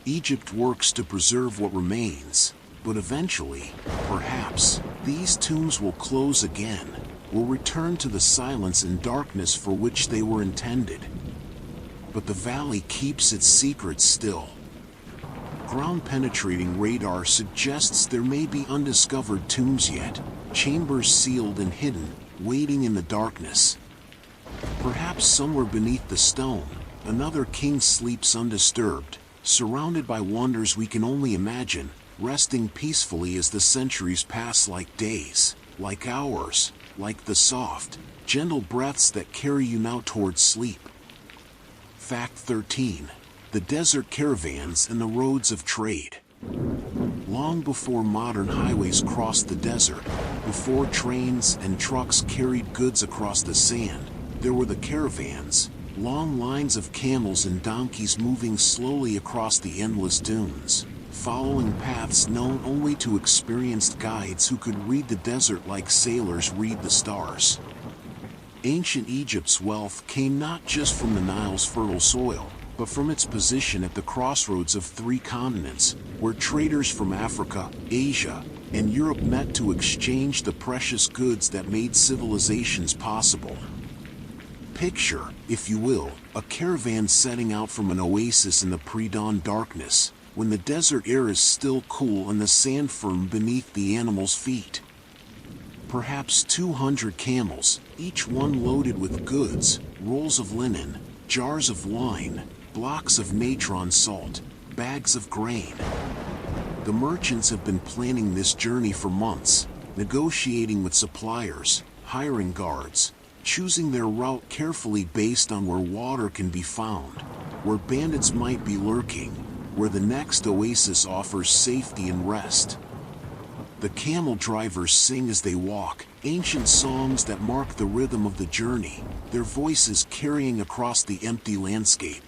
S1: Egypt works to preserve what remains, but eventually, perhaps, these tombs will close again, will return to the silence and darkness for which they were intended. But the valley keeps its secrets still. Ground-penetrating radar suggests there may be undiscovered tombs yet, chambers sealed and hidden, waiting in the darkness. Perhaps somewhere beneath the stone, another king sleeps undisturbed, surrounded by wonders we can only imagine, resting peacefully as the centuries pass like days, like hours, like the soft, gentle breaths that carry you now towards sleep. Fact 13. The desert caravans and the roads of trade. Long before modern highways crossed the desert, before trains and trucks carried goods across the sand, there were the caravans, long lines of camels and donkeys moving slowly across the endless dunes, following paths known only to experienced guides who could read the desert like sailors read the stars. Ancient Egypt's wealth came not just from the Nile's fertile soil, but from its position at the crossroads of 3 continents, where traders from Africa, Asia, and Europe met to exchange the precious goods that made civilizations possible. Picture, if you will, a caravan setting out from an oasis in the pre-dawn darkness, when the desert air is still cool and the sand firm beneath the animals' feet. Perhaps 200 camels, each one loaded with goods, rolls of linen, jars of wine, blocks of natron salt, bags of grain. The merchants have been planning this journey for months, negotiating with suppliers, hiring guards, choosing their route carefully based on where water can be found, where bandits might be lurking, where the next oasis offers safety and rest. The camel drivers sing as they walk, ancient songs that mark the rhythm of the journey, their voices carrying across the empty landscape.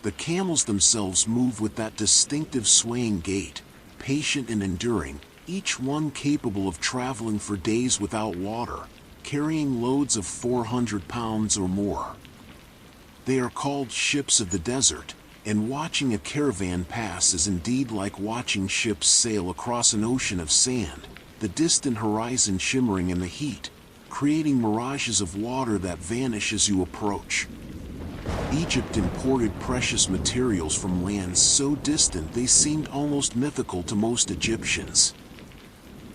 S1: The camels themselves move with that distinctive swaying gait, patient and enduring, each one capable of traveling for days without water, carrying loads of 400 pounds or more. They are called ships of the desert, and watching a caravan pass is indeed like watching ships sail across an ocean of sand, the distant horizon shimmering in the heat, creating mirages of water that vanish as you approach. Egypt imported precious materials from lands so distant they seemed almost mythical to most Egyptians.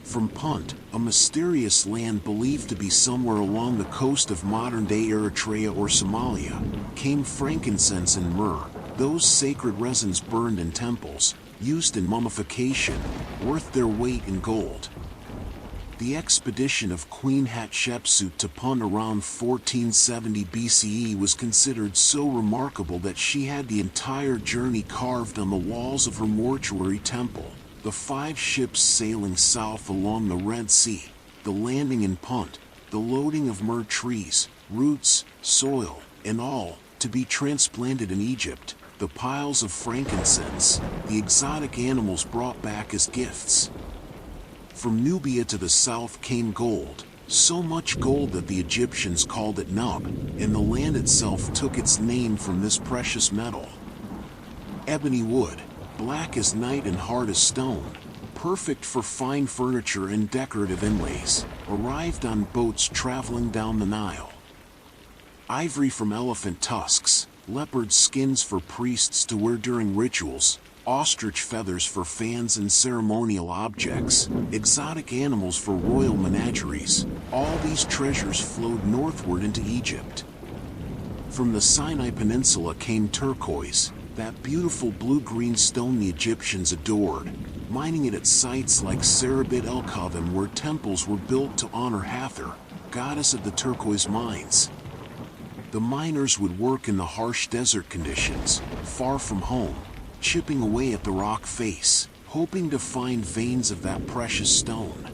S1: From Punt, a mysterious land believed to be somewhere along the coast of modern-day Eritrea or Somalia, came frankincense and myrrh, those sacred resins burned in temples, used in mummification, worth their weight in gold. The expedition of Queen Hatshepsut to Punt around 1470 BCE was considered so remarkable that she had the entire journey carved on the walls of her mortuary temple. The 5 ships sailing south along the Red Sea, the landing in Punt, the loading of myrrh trees, roots, soil, and all, to be transplanted in Egypt, the piles of frankincense, the exotic animals brought back as gifts. From Nubia to the south came gold, so much gold that the Egyptians called it Nub, and the land itself took its name from this precious metal. Ebony wood, black as night and hard as stone, perfect for fine furniture and decorative inlays, arrived on boats traveling down the Nile. Ivory from elephant tusks, leopard skins for priests to wear during rituals, ostrich feathers for fans and ceremonial objects, exotic animals for royal menageries. All these treasures flowed northward into Egypt. From the Sinai Peninsula came turquoise, that beautiful blue-green stone the Egyptians adored, mining it at sites like Serabit el Khavim, where temples were built to honor Hathor, goddess of the turquoise mines. The miners would work in the harsh desert conditions, far from home, chipping away at the rock face, hoping to find veins of that precious stone.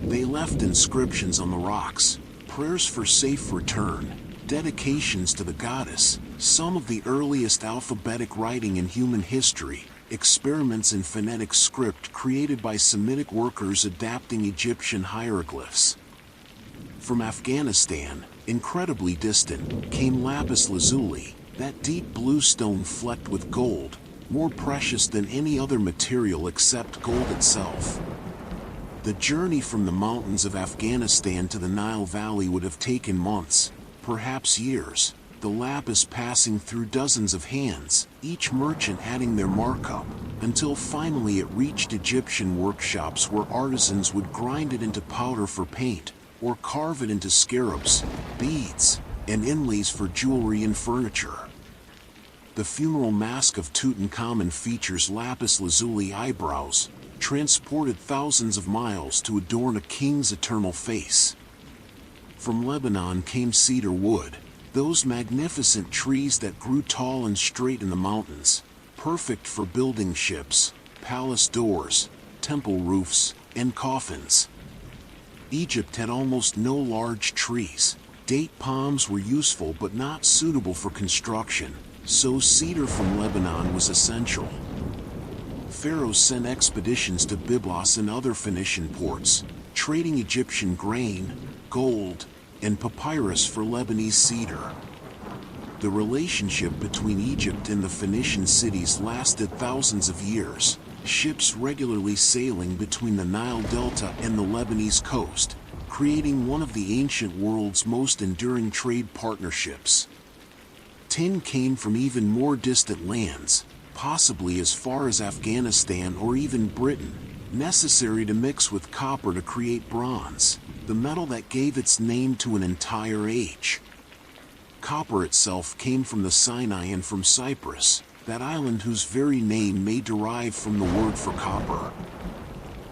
S1: They left inscriptions on the rocks, prayers for safe return, dedications to the goddess, some of the earliest alphabetic writing in human history, experiments in phonetic script created by Semitic workers adapting Egyptian hieroglyphs. From Afghanistan, incredibly distant, came lapis lazuli, that deep blue stone flecked with gold, more precious than any other material except gold itself. The journey from the mountains of Afghanistan to the Nile Valley would have taken months, perhaps years, the lapis passing through dozens of hands, each merchant adding their markup, until finally it reached Egyptian workshops where artisans would grind it into powder for paint, or carve it into scarabs, beads, and inlays for jewelry and furniture. The funeral mask of Tutankhamun features lapis lazuli eyebrows, transported thousands of miles to adorn a king's eternal face. From Lebanon came cedar wood, those magnificent trees that grew tall and straight in the mountains, perfect for building ships, palace doors, temple roofs, and coffins. Egypt had almost no large trees. Date palms were useful but not suitable for construction, so cedar from Lebanon was essential. Pharaohs sent expeditions to Byblos and other Phoenician ports, trading Egyptian grain, gold, and papyrus for Lebanese cedar. The relationship between Egypt and the Phoenician cities lasted thousands of years, ships regularly sailing between the Nile Delta and the Lebanese coast, creating one of the ancient world's most enduring trade partnerships. Tin came from even more distant lands, possibly as far as Afghanistan or even Britain, necessary to mix with copper to create bronze, the metal that gave its name to an entire age. Copper itself came from the Sinai and from Cyprus, that island whose very name may derive from the word for copper.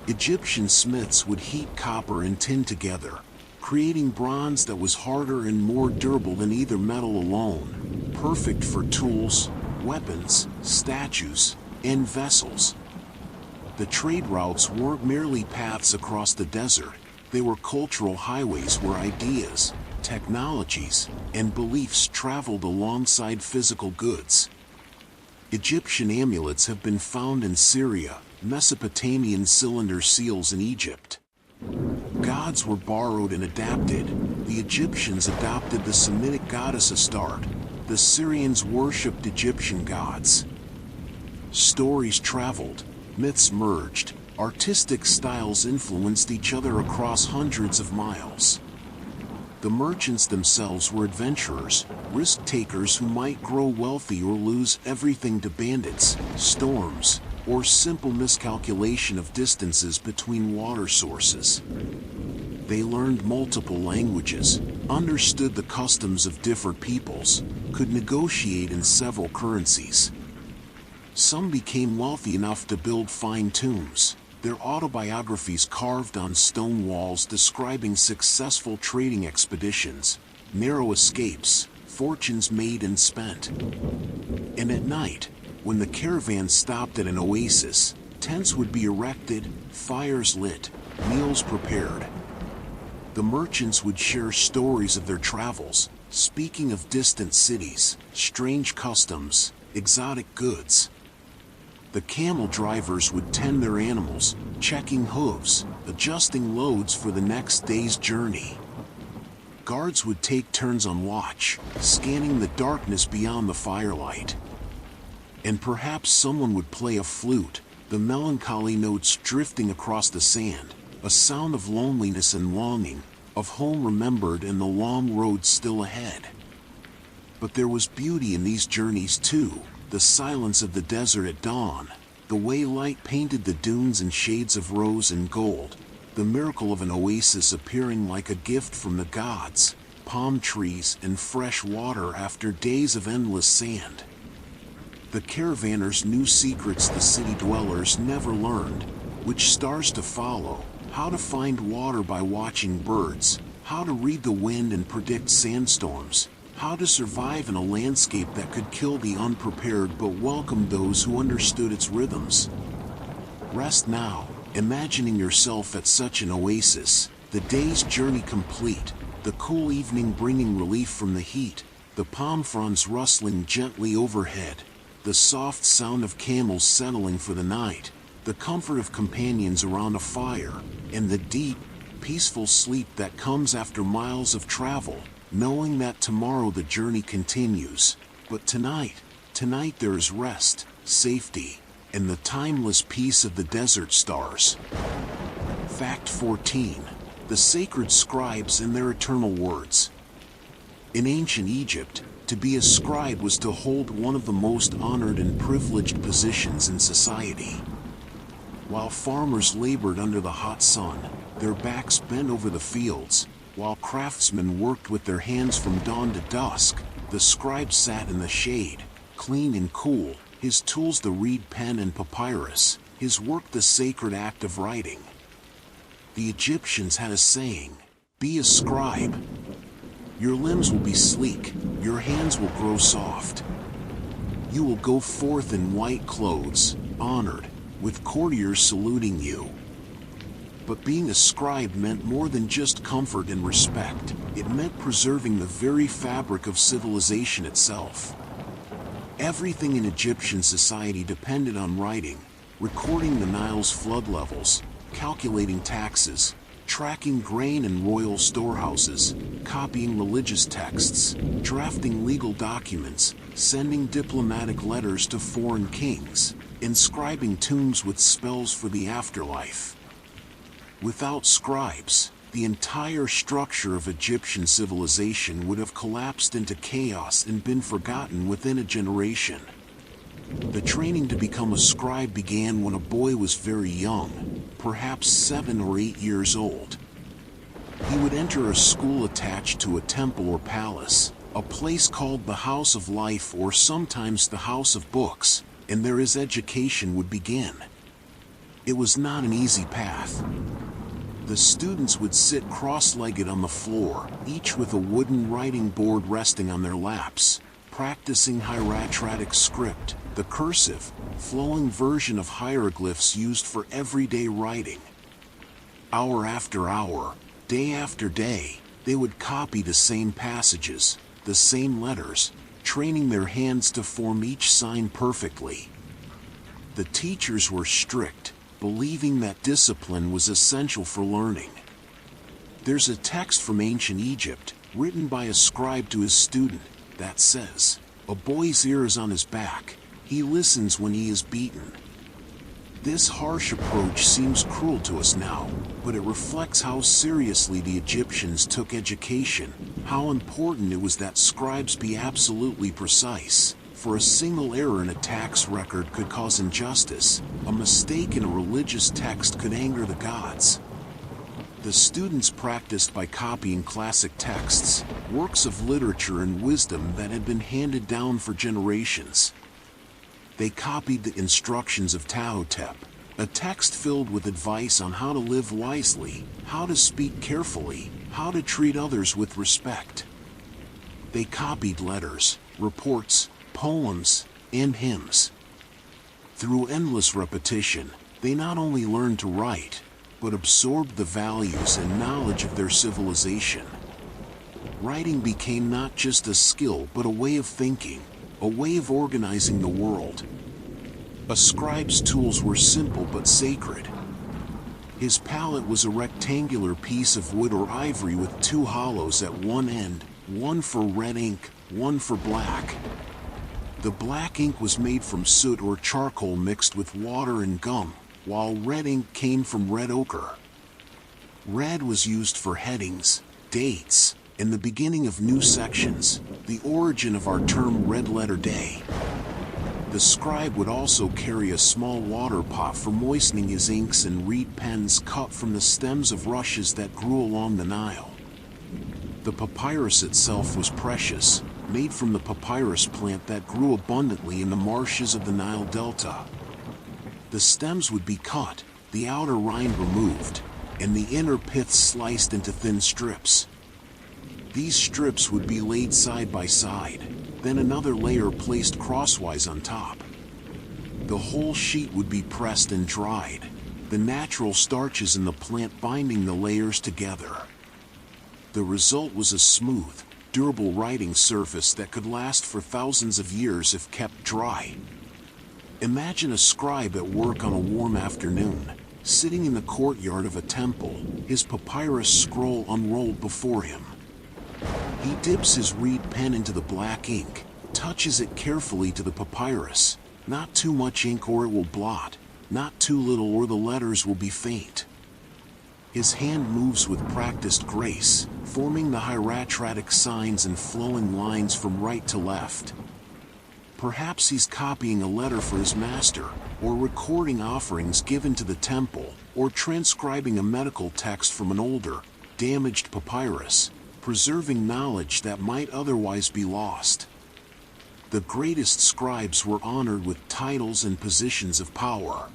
S1: Egyptian smiths would heat copper and tin together, creating bronze that was harder and more durable than either metal alone, perfect for tools, weapons, statues, and vessels. The trade routes weren't merely paths across the desert, they were cultural highways where ideas, technologies, and beliefs traveled alongside physical goods. Egyptian amulets have been found in Syria, Mesopotamian cylinder seals in Egypt. Gods were borrowed and adapted. The Egyptians adopted the Semitic goddess Astarte. The Syrians worshipped Egyptian gods. Stories traveled, myths merged, artistic styles influenced each other across hundreds of miles. The merchants themselves were adventurers, risk-takers who might grow wealthy or lose everything to bandits, storms, or simple miscalculation of distances between water sources. They learned multiple languages, understood the customs of different peoples, could negotiate in several currencies. Some became wealthy enough to build fine tombs, their autobiographies carved on stone walls describing successful trading expeditions, narrow escapes, fortunes made and spent. And at night, when the caravan stopped at an oasis, tents would be erected, fires lit, meals prepared. The merchants would share stories of their travels, speaking of distant cities, strange customs, exotic goods. The camel drivers would tend their animals, checking hooves, adjusting loads for the next day's journey. Guards would take turns on watch, scanning the darkness beyond the firelight. And perhaps someone would play a flute, the melancholy notes drifting across the sand, a sound of loneliness and longing, of home remembered and the long road still ahead. But there was beauty in these journeys too. the silence of the desert at dawn, the way light painted the dunes in shades of rose and gold, the miracle of an oasis appearing like a gift from the gods, palm trees and fresh water after days of endless sand. The caravanners knew secrets the city dwellers never learned, which stars to follow, how to find water by watching birds, how to read the wind and predict sandstorms, how to survive in a landscape that could kill the unprepared but welcome those who understood its rhythms. Rest now, imagining yourself at such an oasis, the day's journey complete, the cool evening bringing relief from the heat, the palm fronds rustling gently overhead, the soft sound of camels settling for the night, the comfort of companions around a fire, and the deep, peaceful sleep that comes after miles of travel, knowing that tomorrow the journey continues. But tonight there is rest, safety, and the timeless peace of the desert stars. Fact 14. The sacred scribes and their eternal words. In ancient Egypt, to be a scribe was to hold one of the most honored and privileged positions in society. While farmers labored under the hot sun, their backs bent over the fields, while craftsmen worked with their hands from dawn to dusk, the scribe sat in the shade, clean and cool, his tools the reed pen and papyrus, his work the sacred act of writing. The Egyptians had a saying, "Be a scribe. Your limbs will be sleek, your hands will grow soft. You will go forth in white clothes, honored, with courtiers saluting you." But being a scribe meant more than just comfort and respect. It meant preserving the very fabric of civilization itself. Everything in Egyptian society depended on writing, recording the Nile's flood levels, calculating taxes, tracking grain in royal storehouses, copying religious texts, drafting legal documents, sending diplomatic letters to foreign kings, inscribing tombs with spells for the afterlife. Without scribes, the entire structure of Egyptian civilization would have collapsed into chaos and been forgotten within a generation. The training to become a scribe began when a boy was very young, perhaps 7 or 8 years old. He would enter a school attached to a temple or palace, a place called the House of Life or sometimes the House of Books, and there his education would begin. It was not an easy path. The students would sit cross-legged on the floor, each with a wooden writing board resting on their laps, practicing hieratic script, the cursive, flowing version of hieroglyphs used for everyday writing. Hour after hour, day after day, they would copy the same passages, the same letters, training their hands to form each sign perfectly. The teachers were strict, believing that discipline was essential for learning. There's a text from ancient Egypt, written by a scribe to his student, that says, "A boy's ear is on his back, he listens when he is beaten." This harsh approach seems cruel to us now, but it reflects how seriously the Egyptians took education, how important it was that scribes be absolutely precise. For a single error in a tax record could cause injustice, a mistake in a religious text could anger the gods. The students practiced by copying classic texts, works of literature and wisdom that had been handed down for generations. They copied the instructions of Ptahhotep, a text filled with advice on how to live wisely, how to speak carefully, how to treat others with respect. They copied letters, reports, poems, and hymns. Through endless repetition, they not only learned to write, but absorbed the values and knowledge of their civilization. Writing became not just a skill but a way of thinking, a way of organizing the world. A scribe's tools were simple but sacred. His palette was a rectangular piece of wood or ivory with 2 hollows at one end, one for red ink, one for black. The black ink was made from soot or charcoal mixed with water and gum, while red ink came from red ochre. Red was used for headings, dates, and the beginning of new sections, the origin of our term red letter day. The scribe would also carry a small water pot for moistening his inks and reed pens cut from the stems of rushes that grew along the Nile. The papyrus itself was precious, made from the papyrus plant that grew abundantly in the marshes of the Nile Delta. The stems would be cut, the outer rind removed, and the inner pith sliced into thin strips. These strips would be laid side by side, then another layer placed crosswise on top. The whole sheet would be pressed and dried, the natural starches in the plant binding the layers together. The result was a smooth, durable writing surface that could last for thousands of years if kept dry. Imagine a scribe at work on a warm afternoon, sitting in the courtyard of a temple, his papyrus scroll unrolled before him. He dips his reed pen into the black ink, touches it carefully to the papyrus. Not too much ink or it will blot, not too little or the letters will be faint. His hand moves with practiced grace, forming the hieratic signs and flowing lines from right to left. Perhaps he's copying a letter for his master, or recording offerings given to the temple, or transcribing a medical text from an older, damaged papyrus, preserving knowledge that might otherwise be lost. The greatest scribes were honored with titles and positions of power.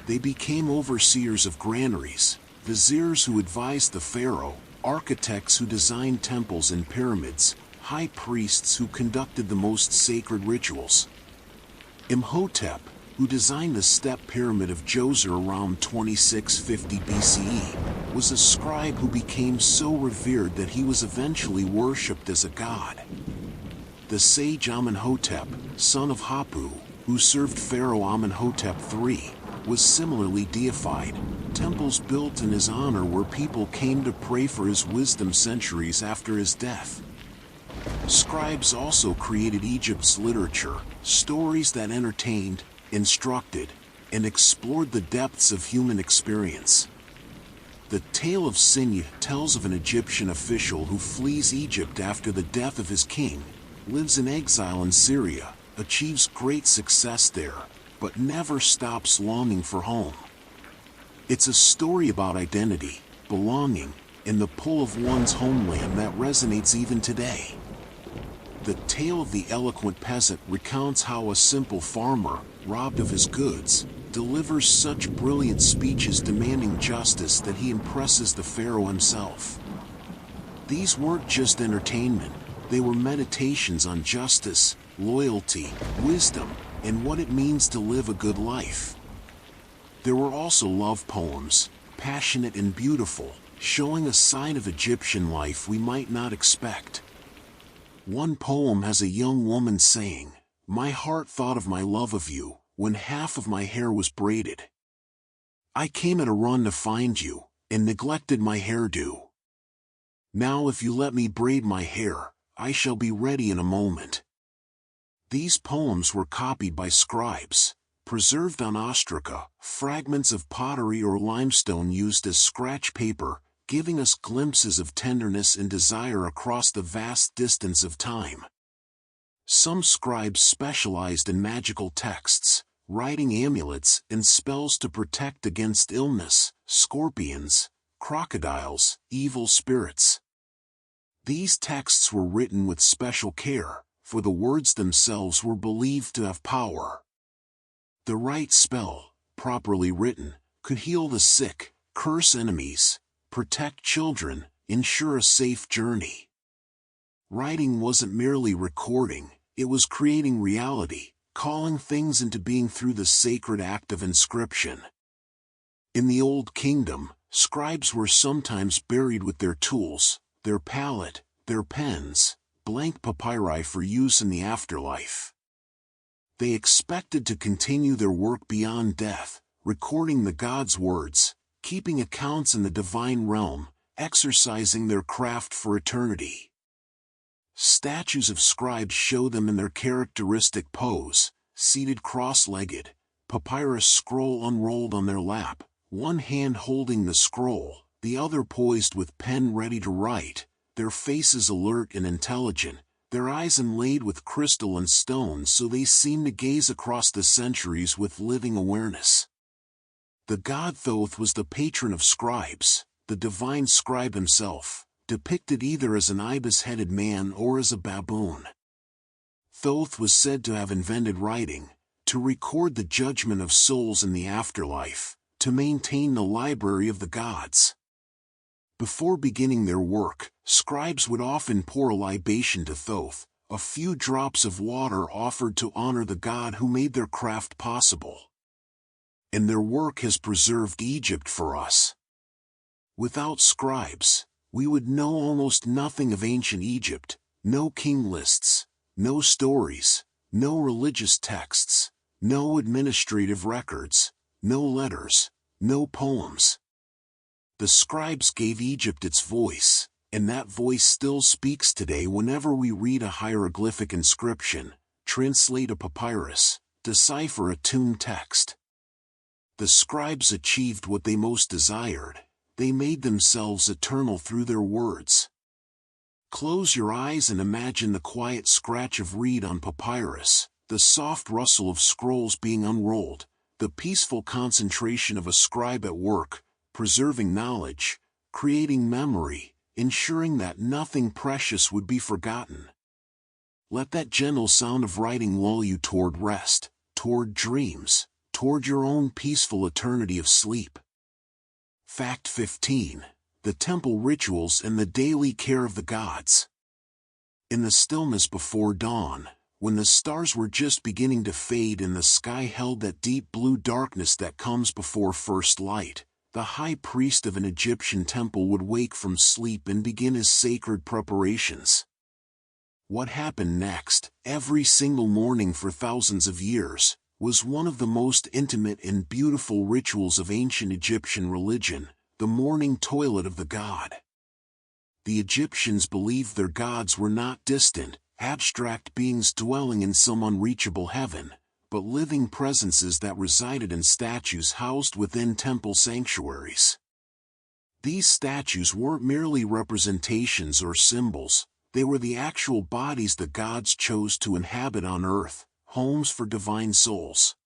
S1: They became overseers of granaries, viziers who advised the pharaoh, architects who designed temples and pyramids, high priests who conducted the most sacred rituals. Imhotep, who designed the step pyramid of Djoser around 2650 BCE, was a scribe who became so revered that he was eventually worshipped as a god. The sage Amenhotep, son of Hapu, who served Pharaoh Amenhotep III, was similarly deified. Temples built in his honor where people came to pray for his wisdom centuries after his death. Scribes also created Egypt's literature, stories that entertained, instructed, and explored the depths of human experience. The tale of Sinya tells of an Egyptian official who flees Egypt after the death of his king, lives in exile in Syria, achieves great success there, but never stops longing for home. It's a story about identity, belonging, and the pull of one's homeland that resonates even today. The tale of the eloquent peasant recounts how a simple farmer, robbed of his goods, delivers such brilliant speeches demanding justice that he impresses the pharaoh himself. These weren't just entertainment, they were meditations on justice, loyalty, wisdom, and what it means to live a good life. There were also love poems, passionate and beautiful, showing a side of Egyptian life we might not expect. One poem has a young woman saying, "My heart thought of my love of you, when half of my hair was braided. I came at a run to find you, and neglected my hairdo. Now if you let me braid my hair, I shall be ready in a moment." These poems were copied by scribes, preserved on ostraca, fragments of pottery or limestone used as scratch paper, giving us glimpses of tenderness and desire across the vast distance of time. Some scribes specialized in magical texts, writing amulets and spells to protect against illness, scorpions, crocodiles, evil spirits. These texts were written with special care, for the words themselves were believed to have power. The right spell, properly written, could heal the sick, curse enemies, protect children, ensure a safe journey. Writing wasn't merely recording, it was creating reality, calling things into being through the sacred act of inscription. In the Old Kingdom, scribes were sometimes buried with their tools, their palette, their pens, blank papyri for use in the afterlife. They expected to continue their work beyond death, recording the gods' words, keeping accounts in the divine realm, exercising their craft for eternity. Statues of scribes show them in their characteristic pose, seated cross-legged, papyrus scroll unrolled on their lap, one hand holding the scroll, the other poised with pen ready to write, their faces alert and intelligent, their eyes inlaid with crystal and stone so they seem to gaze across the centuries with living awareness. The god Thoth was the patron of scribes, the divine scribe himself, depicted either as an ibis-headed man or as a baboon. Thoth was said to have invented writing, to record the judgment of souls in the afterlife, to maintain the library of the gods. Before beginning their work, scribes would often pour a libation to Thoth, a few drops of water offered to honor the god who made their craft possible. And their work has preserved Egypt for us. Without scribes, we would know almost nothing of ancient Egypt, no king lists, no stories, no religious texts, no administrative records, no letters, no poems. The scribes gave Egypt its voice, and that voice still speaks today whenever we read a hieroglyphic inscription, translate a papyrus, decipher a tomb text. The scribes achieved what they most desired. They made themselves eternal through their words. Close your eyes and imagine the quiet scratch of reed on papyrus, the soft rustle of scrolls being unrolled, the peaceful concentration of a scribe at work, preserving knowledge, creating memory, ensuring that nothing precious would be forgotten. Let that gentle sound of writing lull you toward rest, toward dreams, toward your own peaceful eternity of sleep. Fact 15. The temple rituals and the daily care of the gods. In the stillness before dawn, when the stars were just beginning to fade and the sky held that deep blue darkness that comes before first light, the high priest of an Egyptian temple would wake from sleep and begin his sacred preparations. What happened next, every single morning for thousands of years, was one of the most intimate and beautiful rituals of ancient Egyptian religion, the morning toilet of the god. The Egyptians believed their gods were not distant, abstract beings dwelling in some unreachable heaven, but living presences that resided in statues housed within temple sanctuaries. These statues weren't merely representations or symbols, they were the actual bodies the gods chose to inhabit on earth, homes for divine souls.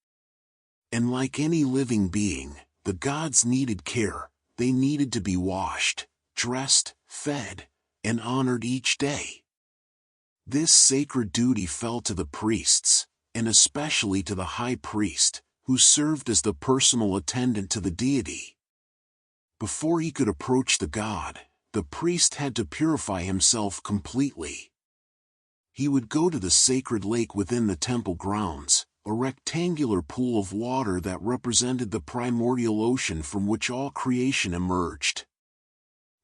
S1: And like any living being, the gods needed care. They needed to be washed, dressed, fed, and honored each day. This sacred duty fell to the priests, and especially to the high priest, who served as the personal attendant to the deity. Before he could approach the god, the priest had to purify himself completely. He would go to the sacred lake within the temple grounds, a rectangular pool of water that represented the primordial ocean from which all creation emerged.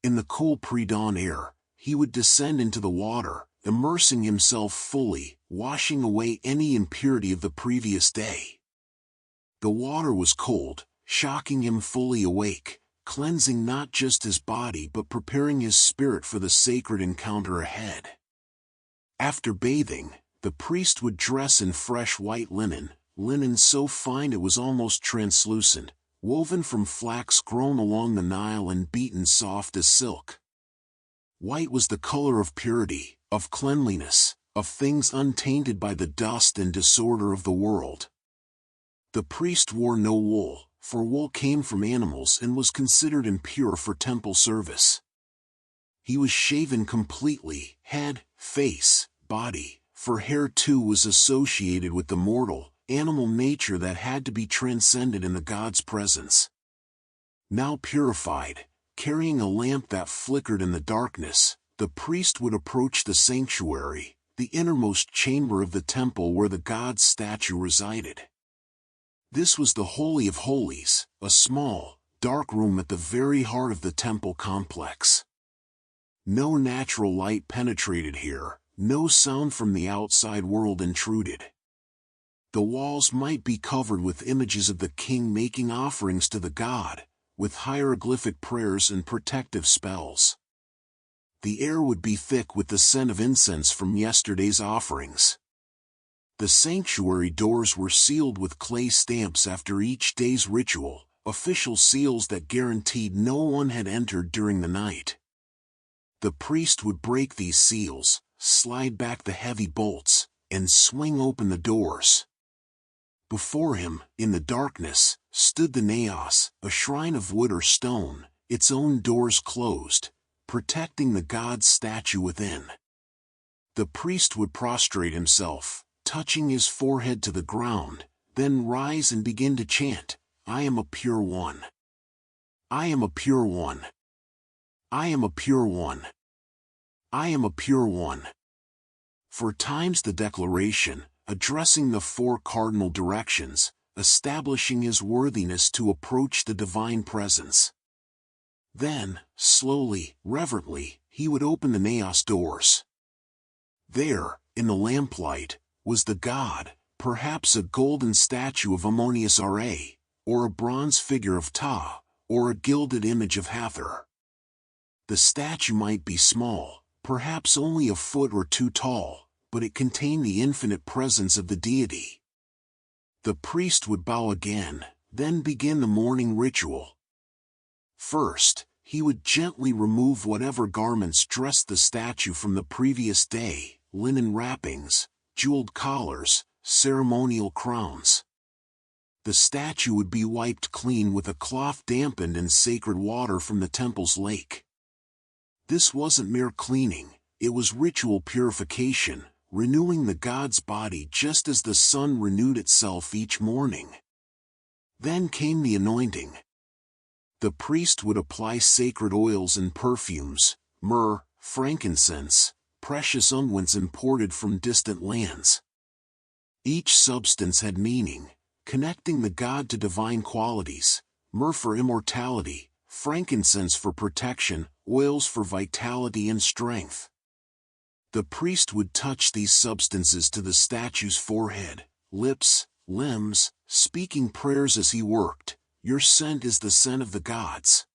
S1: In the cool pre-dawn air, he would descend into the water, immersing himself fully, washing away any impurity of the previous day. The water was cold, shocking him fully awake, cleansing not just his body but preparing his spirit for the sacred encounter ahead. After bathing, the priest would dress in fresh white linen, linen so fine it was almost translucent, woven from flax grown along the Nile and beaten soft as silk. White was the color of purity, of cleanliness, of things untainted by the dust and disorder of the world. The priest wore no wool, for wool came from animals and was considered impure for temple service. He was shaven completely, head, face, body, for hair too was associated with the mortal, animal nature that had to be transcended in the god's presence. Now purified, carrying a lamp that flickered in the darkness, the priest would approach the sanctuary, the innermost chamber of the temple where the god's statue resided. This was the Holy of Holies, a small, dark room at the very heart of the temple complex. No natural light penetrated here, no sound from the outside world intruded. The walls might be covered with images of the king making offerings to the god, with hieroglyphic prayers and protective spells. The air would be thick with the scent of incense from yesterday's offerings. The sanctuary doors were sealed with clay stamps after each day's ritual, official seals that guaranteed no one had entered during the night. The priest would break these seals, slide back the heavy bolts, and swing open the doors. Before him, in the darkness, stood the naos, a shrine of wood or stone, its own doors closed, protecting the god's statue within. The priest would prostrate himself, touching his forehead to the ground, then rise and begin to chant, "I am a pure one. I am a pure one. I am a pure one. I am a pure one." For times the declaration, addressing the four cardinal directions, establishing his worthiness to approach the divine presence. Then, slowly, reverently, he would open the naos doors. There, in the lamplight, was the god, perhaps a golden statue of Ammonius Ra, or a bronze figure of Ptah, or a gilded image of Hathor. The statue might be small, perhaps only a foot or two tall, but it contained the infinite presence of the deity. The priest would bow again, then begin the morning ritual. First, he would gently remove whatever garments dressed the statue from the previous day, linen wrappings, jeweled collars, ceremonial crowns. The statue would be wiped clean with a cloth dampened in sacred water from the temple's lake. This wasn't mere cleaning, it was ritual purification, renewing the god's body just as the sun renewed itself each morning. Then came the anointing. The priest would apply sacred oils and perfumes, myrrh, frankincense, precious unguents imported from distant lands. Each substance had meaning, connecting the god to divine qualities, myrrh for immortality, frankincense for protection, oils for vitality and strength. The priest would touch these substances to the statue's forehead, lips, limbs, speaking prayers as he worked. "Your scent is the scent of the gods.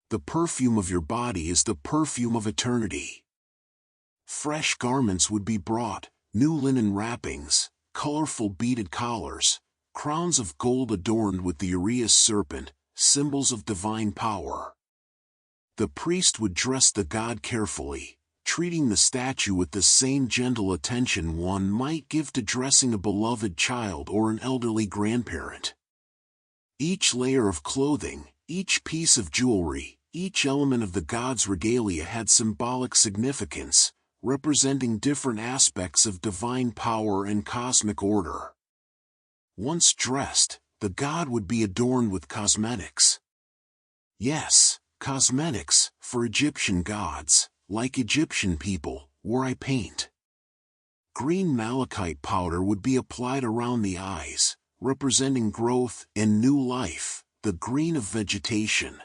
S1: The perfume of your body is the perfume of eternity." Fresh garments would be brought, new linen wrappings, colorful beaded collars, crowns of gold adorned with the Uraeus serpent, symbols of divine power. The priest would dress the god carefully, treating the statue with the same gentle attention one might give to dressing a beloved child or an elderly grandparent. Each layer of clothing, each piece of jewelry, each element of the god's regalia had symbolic significance, representing different aspects of divine power and cosmic order. Once dressed, the god would be adorned with cosmetics. Yes, cosmetics, for Egyptian gods, like Egyptian people, wore eye paint. Green malachite powder would be applied around the eyes, representing growth and new life, the green of vegetation.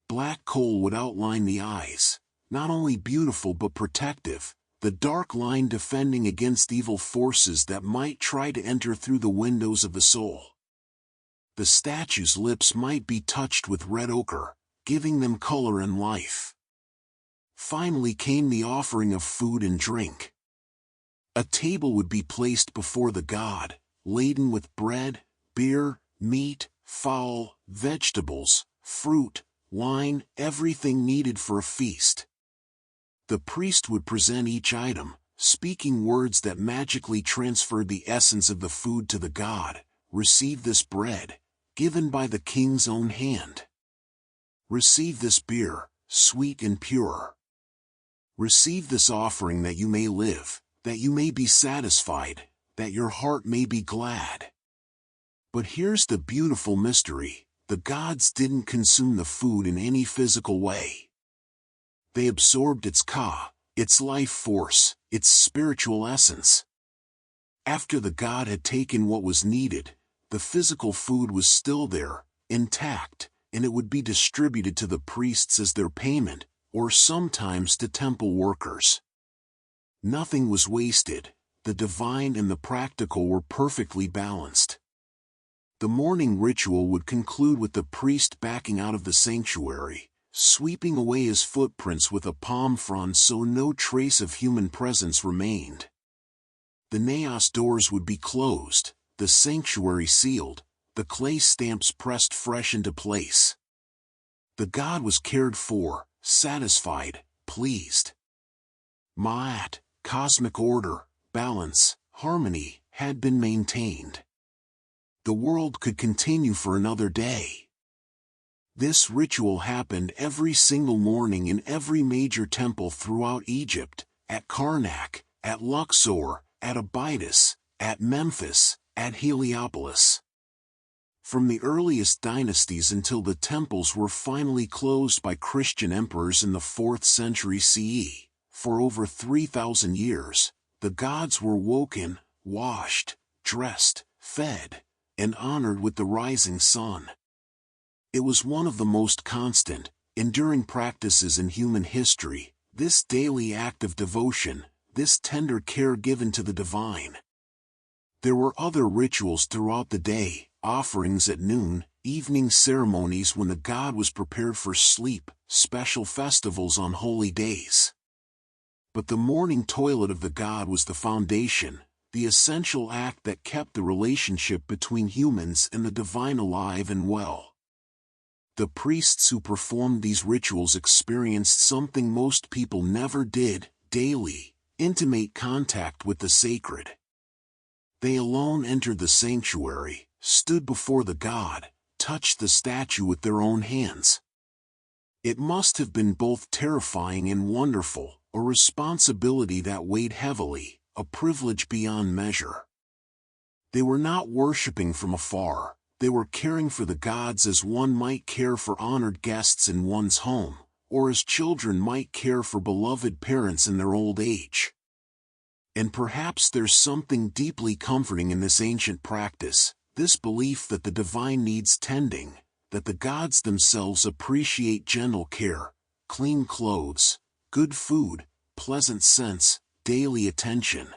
S1: Black coal would outline the eyes, not only beautiful but protective, the dark line defending against evil forces that might try to enter through the windows of the soul. The statue's lips might be touched with red ochre, giving them color and life. Finally came the offering of food and drink. A table would be placed before the god, laden with bread, beer, meat, fowl, vegetables, fruit, wine, everything needed for a feast. The priest would present each item, speaking words that magically transferred the essence of the food to the god. "Receive this bread, given by the king's own hand. Receive this beer, sweet and pure. Receive this offering that you may live, that you may be satisfied, that your heart may be glad." But here's the beautiful mystery: the gods didn't consume the food in any physical way. They absorbed its ka, its life force, its spiritual essence. After the god had taken what was needed, the physical food was still there, intact, and it would be distributed to the priests as their payment, or sometimes to temple workers. Nothing was wasted. The divine and the practical were perfectly balanced. The morning ritual would conclude with the priest backing out of the sanctuary, sweeping away his footprints with a palm frond so no trace of human presence remained. The naos doors would be closed, the sanctuary sealed, the clay stamps pressed fresh into place. The god was cared for, satisfied, pleased. Ma'at, cosmic order, balance, harmony, had been maintained. The world could continue for another day. This ritual happened every single morning in every major temple throughout Egypt, at Karnak, at Luxor, at Abydos, at Memphis, at Heliopolis. From the earliest dynasties until the temples were finally closed by Christian emperors in the 4th century CE, for over 3,000 years, the gods were woken, washed, dressed, fed, and honored with the rising sun. It was one of the most constant, enduring practices in human history, this daily act of devotion, this tender care given to the divine. There were other rituals throughout the day, offerings at noon, evening ceremonies when the god was prepared for sleep, special festivals on holy days. But the morning toilet of the god was the foundation, the essential act that kept the relationship between humans and the divine alive and well. The priests who performed these rituals experienced something most people never did, daily, intimate contact with the sacred. They alone entered the sanctuary, stood before the god, touched the statue with their own hands. It must have been both terrifying and wonderful, a responsibility that weighed heavily, a privilege beyond measure. They were not worshipping from afar. They were caring for the gods as one might care for honored guests in one's home, or as children might care for beloved parents in their old age. And perhaps there's something deeply comforting in this ancient practice, this belief that the divine needs tending, that the gods themselves appreciate gentle care, clean clothes, good food, pleasant scents, daily attention.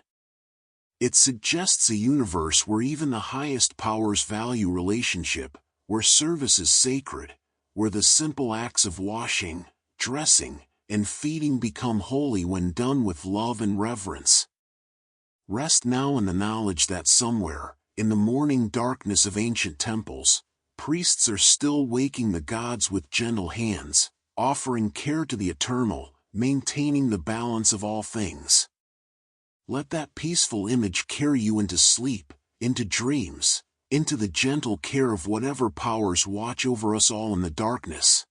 S1: It suggests a universe where even the highest powers value relationship, where service is sacred, where the simple acts of washing, dressing, and feeding become holy when done with love and reverence. Rest now in the knowledge that somewhere, in the morning darkness of ancient temples, priests are still waking the gods with gentle hands, offering care to the eternal, maintaining the balance of all things. Let that peaceful image carry you into sleep, into dreams, into the gentle care of whatever powers watch over us all in the darkness.